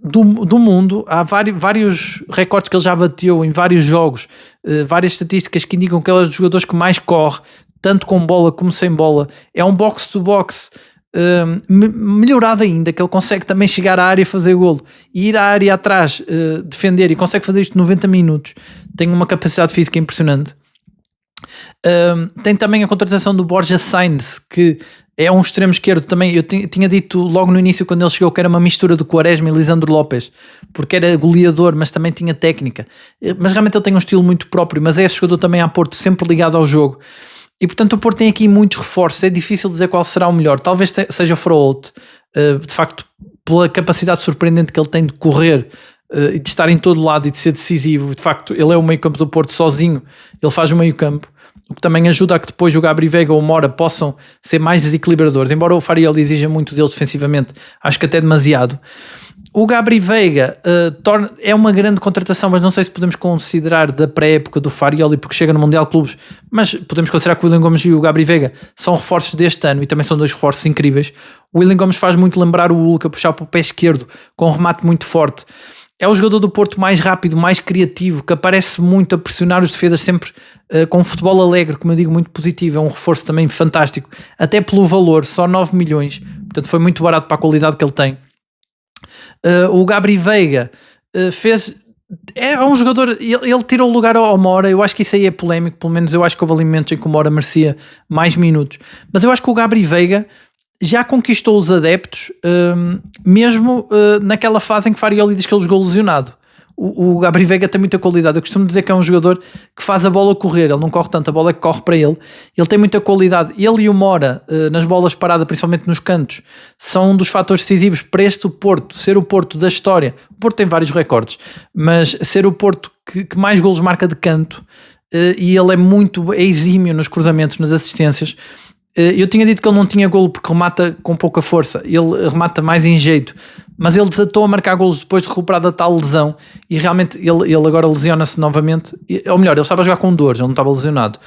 do mundo. Há vários recordes que ele já bateu em vários jogos, várias estatísticas que indicam que ele é dos jogadores que mais corre, tanto com bola como sem bola. É um box-to-box melhorado ainda, que ele consegue também chegar à área e fazer golo, e ir à área atrás, defender, e consegue fazer isto 90 minutos. Tem uma capacidade física impressionante. Tem também a contratação do Borja Sainz, que é um extremo esquerdo também. Eu tinha dito logo no início, quando ele chegou, que era uma mistura do Quaresma e Lisandro Lopes, porque era goleador, mas também tinha técnica. Mas realmente ele tem um estilo muito próprio, mas é esse jogador também a Porto, sempre ligado ao jogo. E portanto o Porto tem aqui muitos reforços. É difícil dizer qual será o melhor. Talvez seja o Froholt, de facto, pela capacidade surpreendente que ele tem de correr e de estar em todo lado e de ser decisivo. De facto, ele é o meio campo do Porto sozinho, ele faz o meio campo, o que também ajuda a que depois o Gabri Veiga ou o Mora possam ser mais desequilibradores. Embora o Farioli exija muito deles defensivamente, acho que até demasiado. O Gabri Veiga é uma grande contratação, mas não sei se podemos considerar da pré-época do Farioli, porque chega no Mundial de Clubes, mas podemos considerar que o William Gomes e o Gabri Veiga são reforços deste ano, e também são dois reforços incríveis. O William Gomes faz muito lembrar o Hulk a puxar para o pé esquerdo, com um remate muito forte. É o jogador do Porto mais rápido, mais criativo, que aparece muito a pressionar os defesas, sempre com um futebol alegre, como eu digo, muito positivo. É um reforço também fantástico, até pelo valor, só 9 milhões, portanto foi muito barato para a qualidade que ele tem. O Gabri Veiga é um jogador, ele tirou o lugar ao Mora. Eu acho que isso aí é polémico, pelo menos eu acho que houve ali momentos em que o Mora merecia mais minutos, mas eu acho que o Gabri Veiga já conquistou os adeptos, mesmo naquela fase em que Farioli diz que ele jogou lesionado. O Gabri Veiga tem muita qualidade. Eu costumo dizer que é um jogador que faz a bola correr, ele não corre tanto, a bola é que corre para ele. Ele tem muita qualidade. Ele e o Mora, nas bolas paradas, principalmente nos cantos, são um dos fatores decisivos para este Porto, ser o Porto da história. O Porto tem vários recordes, mas ser o Porto que mais golos marca de canto, e ele é exímio nos cruzamentos, nas assistências. Eu tinha dito que ele não tinha golo porque remata com pouca força, ele remata mais em jeito, mas ele desatou a marcar golos depois de recuperar da tal lesão, e realmente ele agora lesiona-se novamente, ou melhor, ele estava a jogar com dores, ele não estava lesionado,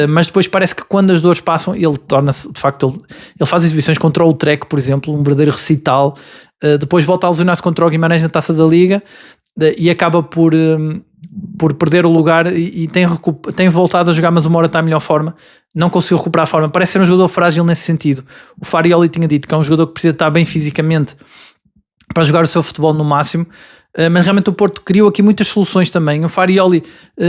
mas depois parece que quando as dores passam, ele torna-se, de facto, ele faz exibições contra o Utrecht, por exemplo, um verdadeiro recital, depois volta a lesionar-se contra o Guimarães na Taça da Liga, e acaba por perder o lugar, e tem voltado a jogar, mas o Mora está em melhor forma, não conseguiu recuperar a forma, parece ser um jogador frágil nesse sentido. O Farioli tinha dito que é um jogador que precisa estar bem fisicamente para jogar o seu futebol no máximo, mas realmente o Porto criou aqui muitas soluções também. O Farioli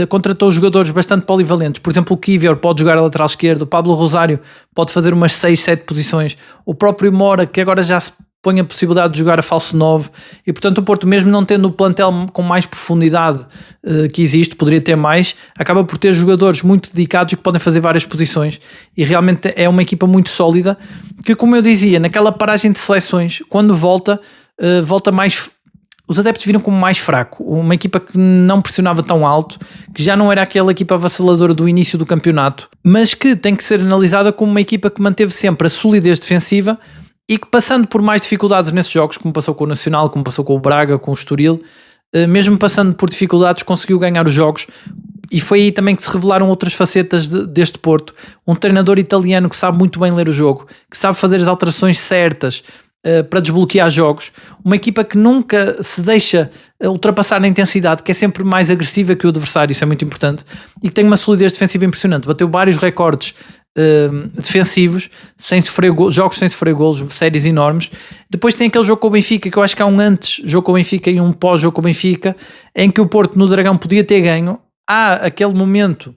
contratou jogadores bastante polivalentes, por exemplo o Kiwior pode jogar a lateral esquerdo, o Pablo Rosário pode fazer umas 6, 7 posições, o próprio Mora, que agora já se põe a possibilidade de jogar a falso 9, e portanto o Porto, mesmo não tendo o plantel com mais profundidade que existe, poderia ter mais, acaba por ter jogadores muito dedicados e que podem fazer várias posições, e realmente é uma equipa muito sólida, que, como eu dizia, naquela paragem de seleções, quando volta mais, os adeptos viram como mais fraco, uma equipa que não pressionava tão alto, que já não era aquela equipa avassaladora do início do campeonato, mas que tem que ser analisada como uma equipa que manteve sempre a solidez defensiva, e que, passando por mais dificuldades nesses jogos, como passou com o Nacional, como passou com o Braga, com o Estoril, mesmo passando por dificuldades, conseguiu ganhar os jogos, e foi aí também que se revelaram outras facetas deste Porto. Um treinador italiano que sabe muito bem ler o jogo, que sabe fazer as alterações certas, para desbloquear jogos, uma equipa que nunca se deixa ultrapassar na intensidade, que é sempre mais agressiva que o adversário, isso é muito importante, e que tem uma solidez defensiva impressionante, bateu vários recordes defensivos, sem sofrer jogos sem sofrer golos, séries enormes. Depois tem aquele jogo com o Benfica, que eu acho que há um antes jogo com o Benfica e um pós-jogo com o Benfica, em que o Porto no Dragão podia ter ganho. Há aquele momento,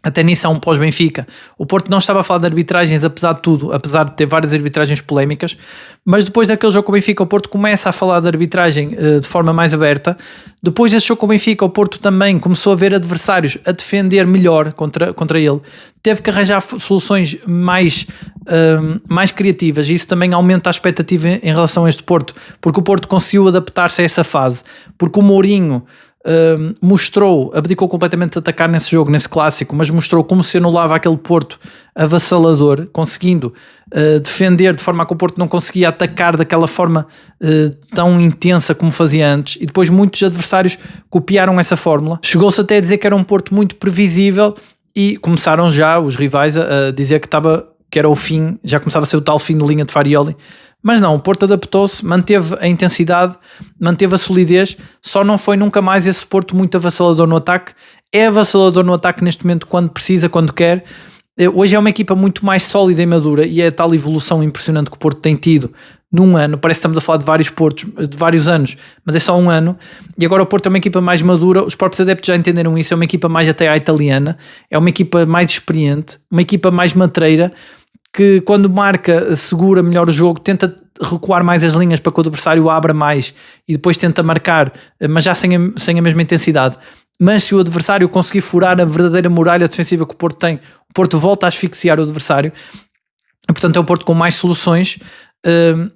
até nisso há um pós-Benfica, o Porto não estava a falar de arbitragens apesar de tudo, apesar de ter várias arbitragens polémicas, mas depois daquele jogo com o Benfica o Porto começa a falar de arbitragem de forma mais aberta. Depois desse jogo com o Benfica o Porto também começou a ver adversários a defender melhor contra ele, teve que arranjar soluções mais criativas, e isso também aumenta a expectativa em relação a este Porto, porque o Porto conseguiu adaptar-se a essa fase, porque o Mourinho abdicou completamente de atacar nesse jogo, nesse clássico, mas mostrou como se anulava aquele Porto avassalador, conseguindo defender de forma a que o Porto não conseguia atacar daquela forma tão intensa como fazia antes, e depois muitos adversários copiaram essa fórmula. Chegou-se até a dizer que era um Porto muito previsível, e começaram já os rivais a dizer que era o fim, já começava a ser o tal fim de linha de Farioli. Mas não, o Porto adaptou-se, manteve a intensidade, manteve a solidez, só não foi nunca mais esse Porto muito avassalador no ataque. É avassalador no ataque neste momento quando precisa, quando quer. Hoje é uma equipa muito mais sólida e madura, e é a tal evolução impressionante que o Porto tem tido num ano. Parece que estamos a falar de vários Portos, de vários anos, mas é só um ano, e agora o Porto é uma equipa mais madura, os próprios adeptos já entenderam isso, é uma equipa mais até à italiana, é uma equipa mais experiente, uma equipa mais matreira, que quando marca segura melhor o jogo, tenta recuar mais as linhas para que o adversário abra mais e depois tenta marcar, mas já sem a mesma intensidade. Mas se o adversário conseguir furar a verdadeira muralha defensiva que o Porto tem, o Porto volta a asfixiar o adversário, e portanto é um Porto com mais soluções,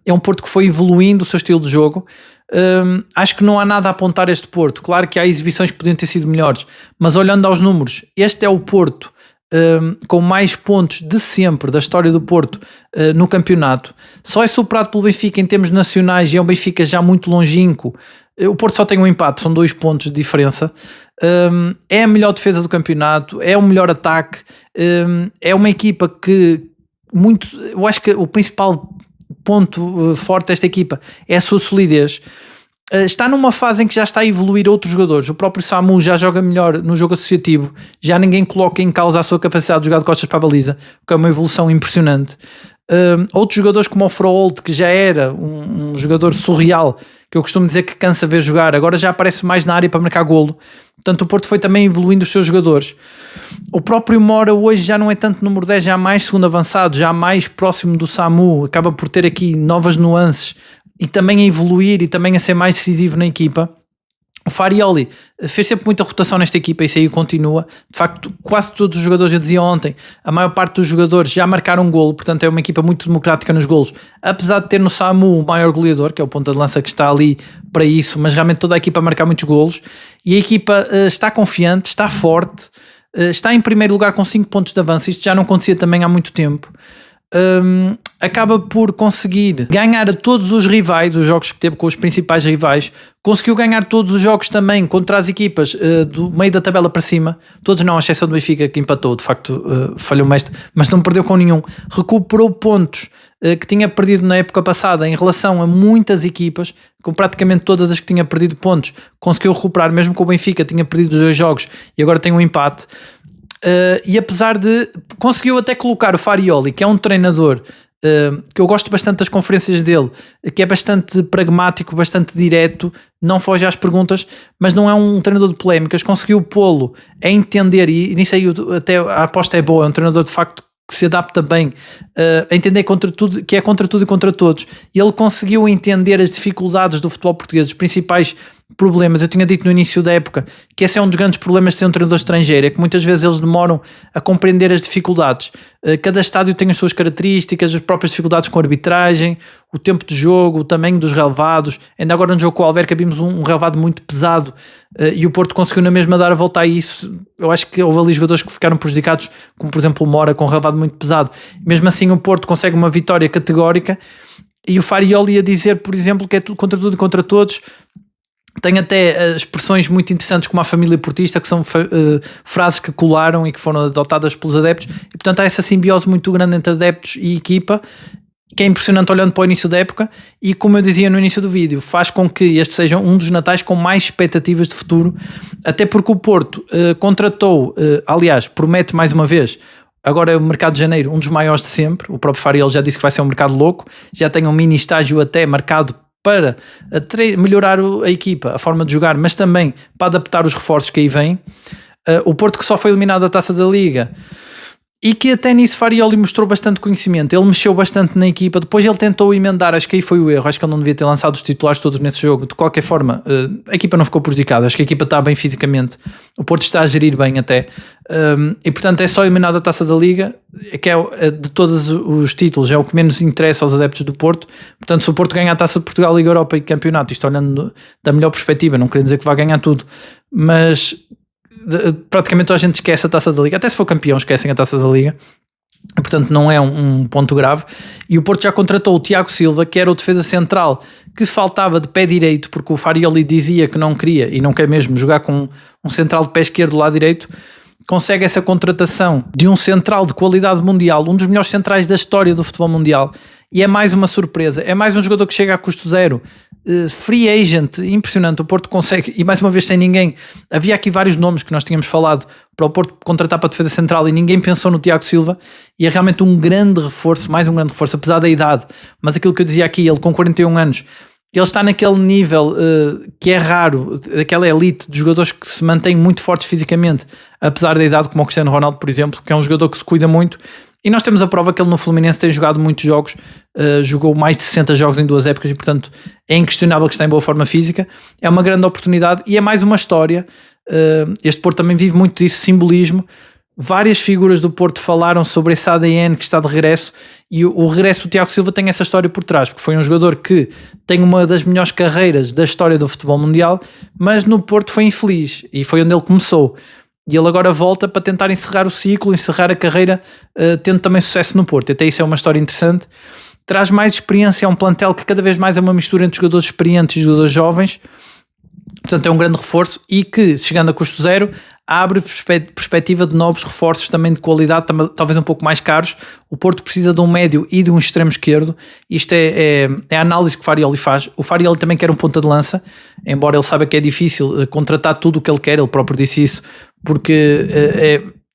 é um Porto que foi evoluindo o seu estilo de jogo. Acho que não há nada a apontar a este Porto. Claro que há exibições que podiam ter sido melhores, mas olhando aos números, este é o Porto com mais pontos de sempre da história do Porto no campeonato. Só é superado pelo Benfica em termos nacionais, e é um Benfica já muito longínquo. O Porto só tem um empate, são 2 pontos de diferença. É a melhor defesa do campeonato, é o melhor ataque, é uma equipa que eu acho que o principal ponto forte desta equipa é a sua solidez. Está numa fase em que já está a evoluir outros jogadores. O próprio Samu já joga melhor no jogo associativo, já ninguém coloca em causa a sua capacidade de jogar de costas para a baliza, o que é uma evolução impressionante. Outros jogadores como o Froholt, que já era um jogador surreal, que eu costumo dizer que cansa ver jogar, agora já aparece mais na área para marcar golo. Portanto, o Porto foi também evoluindo os seus jogadores. O próprio Mora hoje já não é tanto número 10, já mais segundo avançado, já mais próximo do Samu, acaba por ter aqui novas nuances e também a evoluir e também a ser mais decisivo na equipa. O Farioli fez sempre muita rotação nesta equipa, e isso aí continua. De facto, quase todos os jogadores, eu dizia ontem, a maior parte dos jogadores já marcaram um golo, portanto é uma equipa muito democrática nos golos, apesar de ter no Samu o maior goleador, que é o ponta de lança que está ali para isso, mas realmente toda a equipa a marcar muitos golos, e a equipa está confiante, está forte, está em primeiro lugar com 5 pontos de avanço. Isto já não acontecia também há muito tempo. Acaba por conseguir ganhar a todos os rivais, os jogos que teve com os principais rivais, conseguiu ganhar todos os jogos também contra as equipas do meio da tabela para cima, todos não, à exceção do Benfica, que empatou, de facto falhou mestre, mas não perdeu com nenhum, recuperou pontos que tinha perdido na época passada em relação a muitas equipas, com praticamente todas as que tinha perdido pontos, conseguiu recuperar, mesmo com o Benfica tinha perdido os 2 jogos e agora tem um empate. E apesar de conseguiu até colocar o Farioli, que é um treinador que eu gosto bastante das conferências dele, que é bastante pragmático, bastante direto, não foge às perguntas, mas não é um treinador de polémicas, conseguiu pô-lo a entender, e nisso aí até a aposta é boa, é um treinador de facto que se adapta bem, a entender contra tudo, que é contra tudo e contra todos, e ele conseguiu entender as dificuldades do futebol português, os principais problemas. Eu tinha dito no início da época que esse é um dos grandes problemas de ser um treinador estrangeiro, é que muitas vezes eles demoram a compreender as dificuldades. Cada estádio tem as suas características, as próprias dificuldades com a arbitragem, o tempo de jogo, o tamanho dos relevados. Ainda agora no jogo com o Alverca vimos um relevado muito pesado, e o Porto conseguiu na mesma dar a volta a isso. Eu acho que houve ali jogadores que ficaram prejudicados, como por exemplo o Mora, com um relevado muito pesado. Mesmo assim o Porto consegue uma vitória categórica, e o Farioli a dizer, por exemplo, que é tudo e contra todos. Tem até expressões muito interessantes como a família portista, que são frases que colaram e que foram adotadas pelos adeptos, e portanto há essa simbiose muito grande entre adeptos e equipa, que é impressionante olhando para o início da época e, como eu dizia no início do vídeo, faz com que este seja um dos natais com mais expectativas de futuro, até porque o Porto contratou, aliás, promete mais uma vez, agora é o mercado de janeiro, um dos maiores de sempre. O próprio Farioli já disse que vai ser um mercado louco, já tem um mini estágio até marcado para melhorar a equipa, a forma de jogar, mas também para adaptar os reforços que aí vêm. O Porto, que só foi eliminado da Taça da Liga, e que até nisso Farioli mostrou bastante conhecimento, ele mexeu bastante na equipa, depois ele tentou emendar, acho que aí foi o erro, acho que ele não devia ter lançado os titulares todos nesse jogo. De qualquer forma, a equipa não ficou prejudicada, acho que a equipa está bem fisicamente, o Porto está a gerir bem até, e portanto é só eliminado a Taça da Liga, que é de todos os títulos, é o que menos interessa aos adeptos do Porto. Portanto, se o Porto ganha a Taça de Portugal, Liga Europa e Campeonato, isto olhando da melhor perspectiva, não querendo dizer que vai ganhar tudo, mas praticamente toda a gente esquece a Taça da Liga, até se for campeão esquecem a Taça da Liga, e, portanto não é um ponto grave. E o Porto já contratou o Tiago Silva, que era o defesa central que faltava de pé direito, porque o Farioli dizia que não queria e não quer mesmo jogar com um central de pé esquerdo do lado direito. Consegue essa contratação de um central de qualidade mundial, um dos melhores centrais da história do futebol mundial, e é mais uma surpresa, é mais um jogador que chega a custo zero, free agent, impressionante. O Porto consegue, e mais uma vez sem ninguém, havia aqui vários nomes que nós tínhamos falado para o Porto contratar para a defesa central e ninguém pensou no Tiago Silva, e é realmente um grande reforço, mais um grande reforço, apesar da idade, mas aquilo que eu dizia aqui, ele com 41 anos, ele está naquele nível que é raro, daquela elite de jogadores que se mantêm muito fortes fisicamente, apesar da idade, como o Cristiano Ronaldo, por exemplo, que é um jogador que se cuida muito. E nós temos a prova que ele no Fluminense tem jogado muitos jogos, jogou mais de 60 jogos em 2 épocas e, portanto, é inquestionável que está em boa forma física. É uma grande oportunidade e é mais uma história. Este Porto também vive muito disso, simbolismo. Várias figuras do Porto falaram sobre esse ADN que está de regresso, e o regresso do Tiago Silva tem essa história por trás, porque foi um jogador que tem uma das melhores carreiras da história do futebol mundial, mas no Porto foi infeliz e foi onde ele começou. E ele agora volta para tentar encerrar o ciclo, encerrar a carreira, tendo também sucesso no Porto. Até isso é uma história interessante. Traz mais experiência a um plantel que cada vez mais é uma mistura entre jogadores experientes e jogadores jovens. Portanto, é um grande reforço e que, chegando a custo zero, abre perspectiva de novos reforços também de qualidade, talvez um pouco mais caros. O Porto precisa de um médio e de um extremo esquerdo. Isto é a análise que o Farioli faz. O Farioli também quer um ponta de lança, embora ele saiba que é difícil contratar tudo o que ele quer, ele próprio disse isso, porque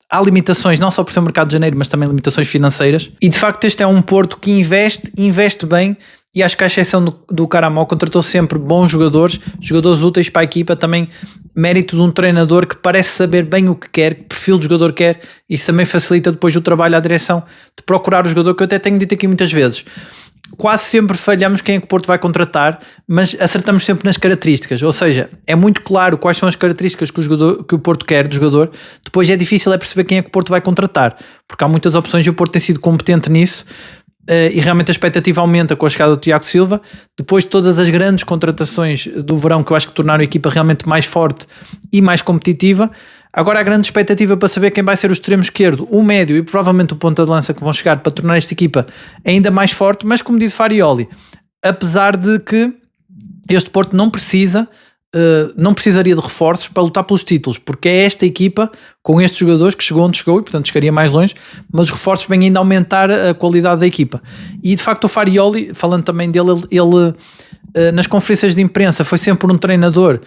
há limitações, não só por ser um mercado de janeiro, mas também limitações financeiras. E de facto este é um Porto que investe bem, e acho que à exceção do Caramó contratou sempre bons jogadores úteis para a equipa, também mérito de um treinador que parece saber bem o que quer, que perfil de jogador quer. Isso também facilita depois o trabalho à direção de procurar o jogador, que eu até tenho dito aqui muitas vezes. Quase sempre falhamos quem é que o Porto vai contratar, mas acertamos sempre nas características, ou seja, é muito claro quais são as características que o Porto quer do jogador, depois é difícil perceber quem é que o Porto vai contratar, porque há muitas opções e o Porto tem sido competente nisso, e realmente a expectativa aumenta com a chegada do Tiago Silva, depois de todas as grandes contratações do verão que eu acho que tornaram a equipa realmente mais forte e mais competitiva. Agora a grande expectativa para saber quem vai ser o extremo esquerdo, o médio e provavelmente o ponta de lança que vão chegar para tornar esta equipa ainda mais forte, mas como diz Farioli, apesar de que este Porto não precisaria de reforços para lutar pelos títulos, porque é esta equipa com estes jogadores que chegou onde chegou e portanto chegaria mais longe, mas os reforços vêm ainda aumentar a qualidade da equipa. E de facto o Farioli, falando também dele, ele nas conferências de imprensa foi sempre um treinador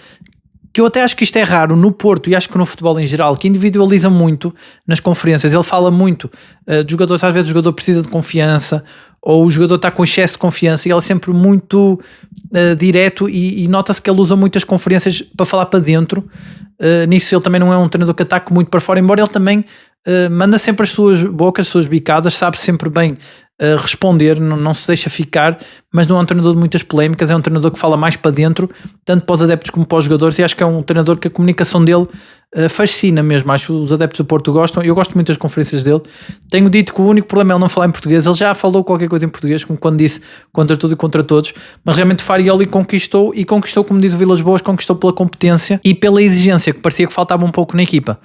que eu até acho que isto é raro no Porto e acho que no futebol em geral, que individualiza muito nas conferências. Ele fala muito de jogadores, às vezes o jogador precisa de confiança ou o jogador está com excesso de confiança, e ele é sempre muito direto, e nota-se que ele usa muitas conferências para falar para dentro. Nisso ele também não é um treinador que ataque muito para fora, embora ele também manda sempre as suas bocas, as suas bicadas, sabe sempre bem responder, não se deixa ficar, mas não é um treinador de muitas polémicas, é um treinador que fala mais para dentro, tanto para os adeptos como para os jogadores, e acho que é um treinador que a comunicação dele fascina mesmo. Acho que os adeptos do Porto gostam, eu gosto muito das conferências dele. Tenho dito que o único problema é ele não falar em português, ele já falou qualquer coisa em português, como quando disse contra tudo e contra todos, mas realmente o Farioli conquistou, como diz o Vilas Boas, conquistou pela competência e pela exigência, que parecia que faltava um pouco na equipa.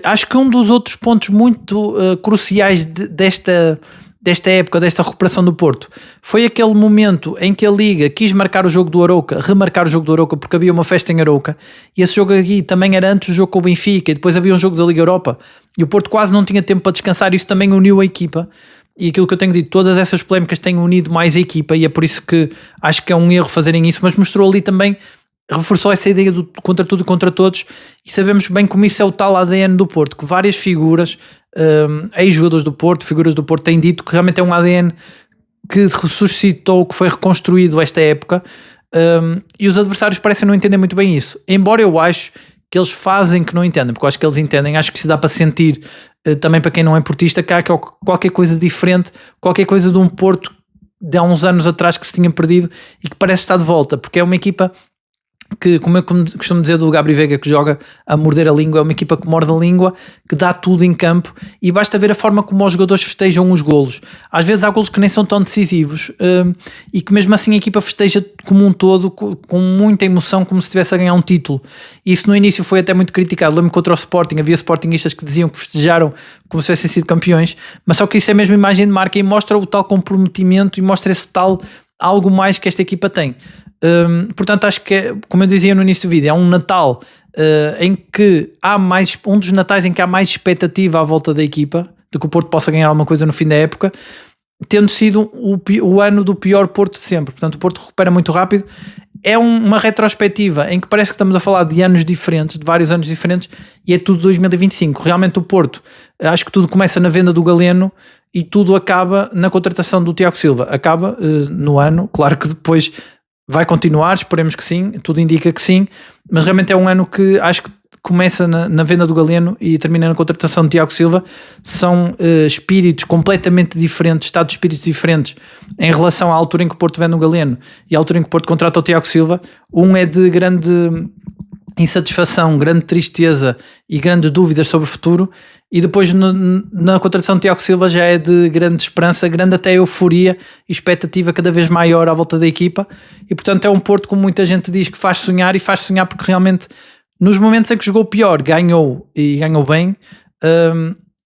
Acho que um dos outros pontos muito cruciais desta época, desta recuperação do Porto, foi aquele momento em que a Liga quis marcar o jogo do Arouca, remarcar o jogo do Arouca, porque havia uma festa em Arouca, e esse jogo aqui também era antes do jogo com o Benfica, e depois havia um jogo da Liga Europa, e o Porto quase não tinha tempo para descansar, isso também uniu a equipa, e aquilo que eu tenho dito, todas essas polémicas têm unido mais a equipa, e é por isso que acho que é um erro fazerem isso, mas mostrou ali também, reforçou essa ideia do contra tudo e contra todos, e sabemos bem como isso é o tal ADN do Porto, que várias figuras, ex-jogadores do Porto, figuras do Porto, têm dito que realmente é um ADN que ressuscitou, que foi reconstruído esta época, e os adversários parecem não entender muito bem isso, embora eu acho que eles fazem que não entendem, porque eu acho que eles entendem, acho que se dá para sentir também para quem não é portista, que há qualquer coisa diferente, qualquer coisa de um Porto de há uns anos atrás que se tinha perdido e que parece estar de volta, porque é uma equipa que, como eu costumo dizer do Gabri Veiga, que joga a morder a língua, é uma equipa que morde a língua, que dá tudo em campo, e basta ver a forma como os jogadores festejam os golos. Às vezes há golos que nem são tão decisivos, e que mesmo assim a equipa festeja como um todo, com muita emoção, como se estivesse a ganhar um título. Isso no início foi até muito criticado. Lembro-me contra o Sporting, havia sportinguistas que diziam que festejaram como se tivessem sido campeões, mas só que isso é mesmo imagem de marca e mostra o tal comprometimento e mostra esse tal algo mais que esta equipa tem. Portanto, acho que, como eu dizia no início do vídeo, é um Natal em que há mais, um dos natais em que há mais expectativa à volta da equipa, de que o Porto possa ganhar alguma coisa no fim da época, tendo sido o ano do pior Porto de sempre. Portanto, o Porto recupera muito rápido. É uma retrospectiva em que parece que estamos a falar de anos diferentes, de vários anos diferentes, e é tudo 2025. Realmente o Porto, acho que tudo começa na venda do Galeno e tudo acaba na contratação do Tiago Silva. Acaba no ano, claro que depois vai continuar, esperemos que sim, tudo indica que sim, mas realmente é um ano que acho que começa na venda do Galeno e termina na contratação de Tiago Silva. São espíritos completamente diferentes, estados de espíritos diferentes em relação à altura em que o Porto vende o Galeno e à altura em que o Porto contrata o Tiago Silva. Um é de grande insatisfação, grande tristeza e grandes dúvidas sobre o futuro, e depois na contratação de Tiago Silva já é de grande esperança, grande até euforia e expectativa cada vez maior à volta da equipa. E portanto é um Porto, como muita gente diz, que faz sonhar, e faz sonhar porque realmente nos momentos em que jogou pior ganhou, e ganhou bem.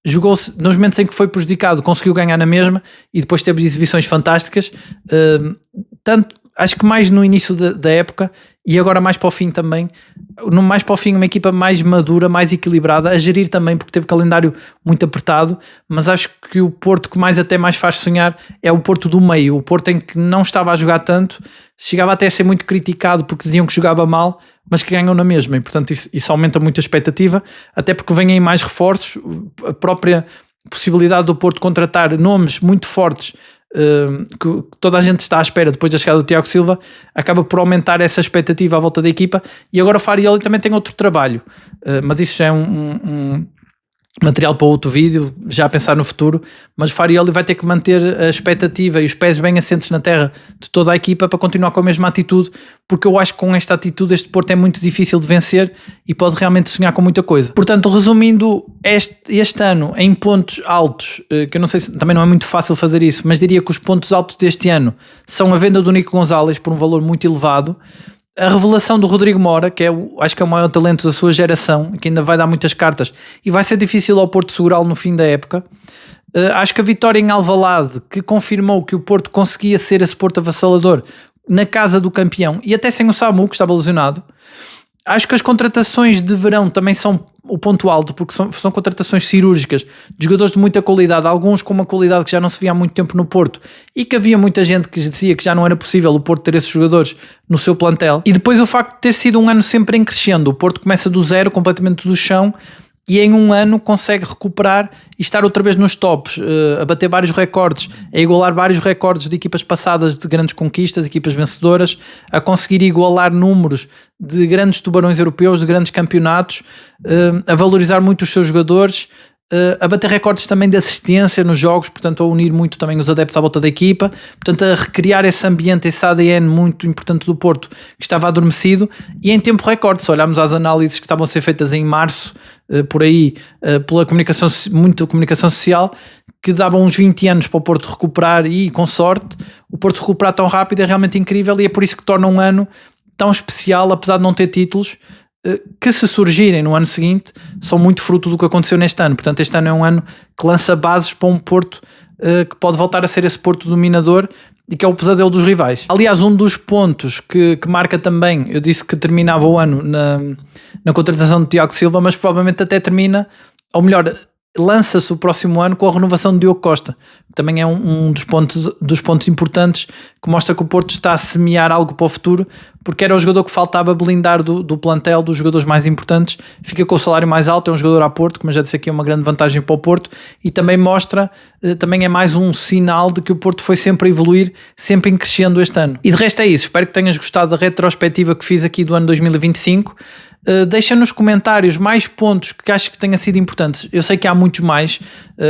Jogou-se nos momentos em que foi prejudicado, conseguiu ganhar na mesma, e depois teve exibições fantásticas, tanto acho que mais no início da época e agora mais para o fim também. Mais para o fim, uma equipa mais madura, mais equilibrada, a gerir também, porque teve calendário muito apertado, mas acho que o Porto que mais faz sonhar é o Porto do meio, o Porto em que não estava a jogar tanto, chegava até a ser muito criticado porque diziam que jogava mal, mas que ganham na mesma, e portanto isso aumenta muito a expectativa, até porque vêm aí mais reforços, a própria possibilidade do Porto contratar nomes muito fortes, que toda a gente está à espera depois da chegada do Tiago Silva, acaba por aumentar essa expectativa à volta da equipa. E agora o Farioli também tem outro trabalho, mas isso já é um material para outro vídeo, já a pensar no futuro. Mas o Farioli vai ter que manter a expectativa e os pés bem assentes na terra de toda a equipa para continuar com a mesma atitude, porque eu acho que com esta atitude este Porto é muito difícil de vencer e pode realmente sonhar com muita coisa. Portanto, resumindo, este ano em pontos altos, que eu não sei se também não é muito fácil fazer isso, mas diria que os pontos altos deste ano são a venda do Nico Gonzalez por um valor muito elevado, a revelação do Rodrigo Mora, que acho que é o maior talento da sua geração, que ainda vai dar muitas cartas e vai ser difícil ao Porto segurá-lo no fim da época. Acho que a vitória em Alvalade, que confirmou que o Porto conseguia ser esse Porto avassalador na casa do campeão, e até sem o Samu, que estava lesionado. Acho que as contratações de verão também são o ponto alto, porque são contratações cirúrgicas de jogadores de muita qualidade, alguns com uma qualidade que já não se via há muito tempo no Porto, e que havia muita gente que dizia que já não era possível o Porto ter esses jogadores no seu plantel. E depois o facto de ter sido um ano sempre em crescendo, o Porto começa do zero, completamente do chão, e em um ano consegue recuperar e estar outra vez nos tops, a bater vários recordes, a igualar vários recordes de equipas passadas de grandes conquistas, equipas vencedoras, a conseguir igualar números de grandes tubarões europeus, de grandes campeonatos, a valorizar muito os seus jogadores, a bater recordes também de assistência nos jogos, portanto a unir muito também os adeptos à volta da equipa, portanto a recriar esse ambiente, esse ADN muito importante do Porto, que estava adormecido, e em tempo recorde. Se olharmos às análises que estavam a ser feitas em março, por aí, pela muita comunicação social, que davam uns 20 anos para o Porto recuperar, e com sorte, o Porto recuperar tão rápido é realmente incrível, e é por isso que torna um ano tão especial, apesar de não ter títulos, que se surgirem no ano seguinte, são muito fruto do que aconteceu neste ano. Portanto, este ano é um ano que lança bases para um Porto que pode voltar a ser esse Porto dominador e que é o pesadelo dos rivais. Aliás, um dos pontos que marca também, eu disse que terminava o ano na contratação de Tiago Silva, mas provavelmente até termina, ou melhor, lança-se o próximo ano com a renovação de Diogo Costa, que também é um dos pontos importantes, que mostra que o Porto está a semear algo para o futuro, porque era o jogador que faltava blindar do plantel, dos jogadores mais importantes. Fica com o salário mais alto, é um jogador a Porto, como eu já disse aqui, é uma grande vantagem para o Porto, e também mostra, também é mais um sinal de que o Porto foi sempre a evoluir, sempre em crescendo este ano. E de resto é isso, espero que tenhas gostado da retrospectiva que fiz aqui do ano 2025. Deixa nos comentários mais pontos que achas que tenham sido importantes. Eu sei que há muitos mais,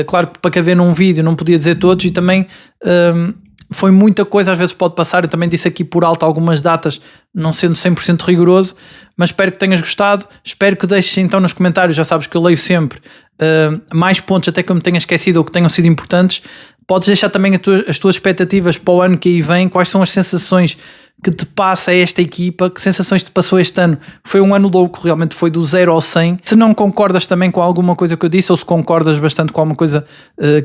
claro que para caber num vídeo não podia dizer todos, e também foi muita coisa, às vezes pode passar. Eu também disse aqui por alto algumas datas, não sendo 100% rigoroso, mas espero que tenhas gostado. Espero que deixes então nos comentários, já sabes que eu leio sempre, mais pontos até que eu me tenha esquecido ou que tenham sido importantes. Podes deixar também as tuas expectativas para o ano que aí vem, quais são as sensações que te passa esta equipa, que sensações te passou este ano. Foi um ano louco, realmente foi do 0 ao 100. Se não concordas também com alguma coisa que eu disse, ou se concordas bastante com alguma coisa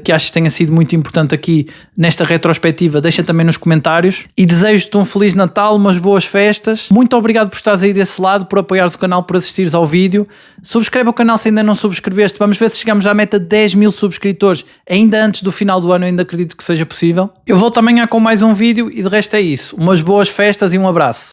que achas que tenha sido muito importante aqui nesta retrospectiva, deixa também nos comentários. E desejo-te um Feliz Natal, umas boas festas. Muito obrigado por estares aí desse lado, por apoiares o canal, por assistires ao vídeo. Subscreve o canal se ainda não subscreveste. Vamos ver se chegamos à meta de 10 mil subscritores ainda antes do final do ano. Eu ainda acredito que seja possível. Eu volto amanhã com mais um vídeo e de resto é isso. Umas boas festas e um abraço.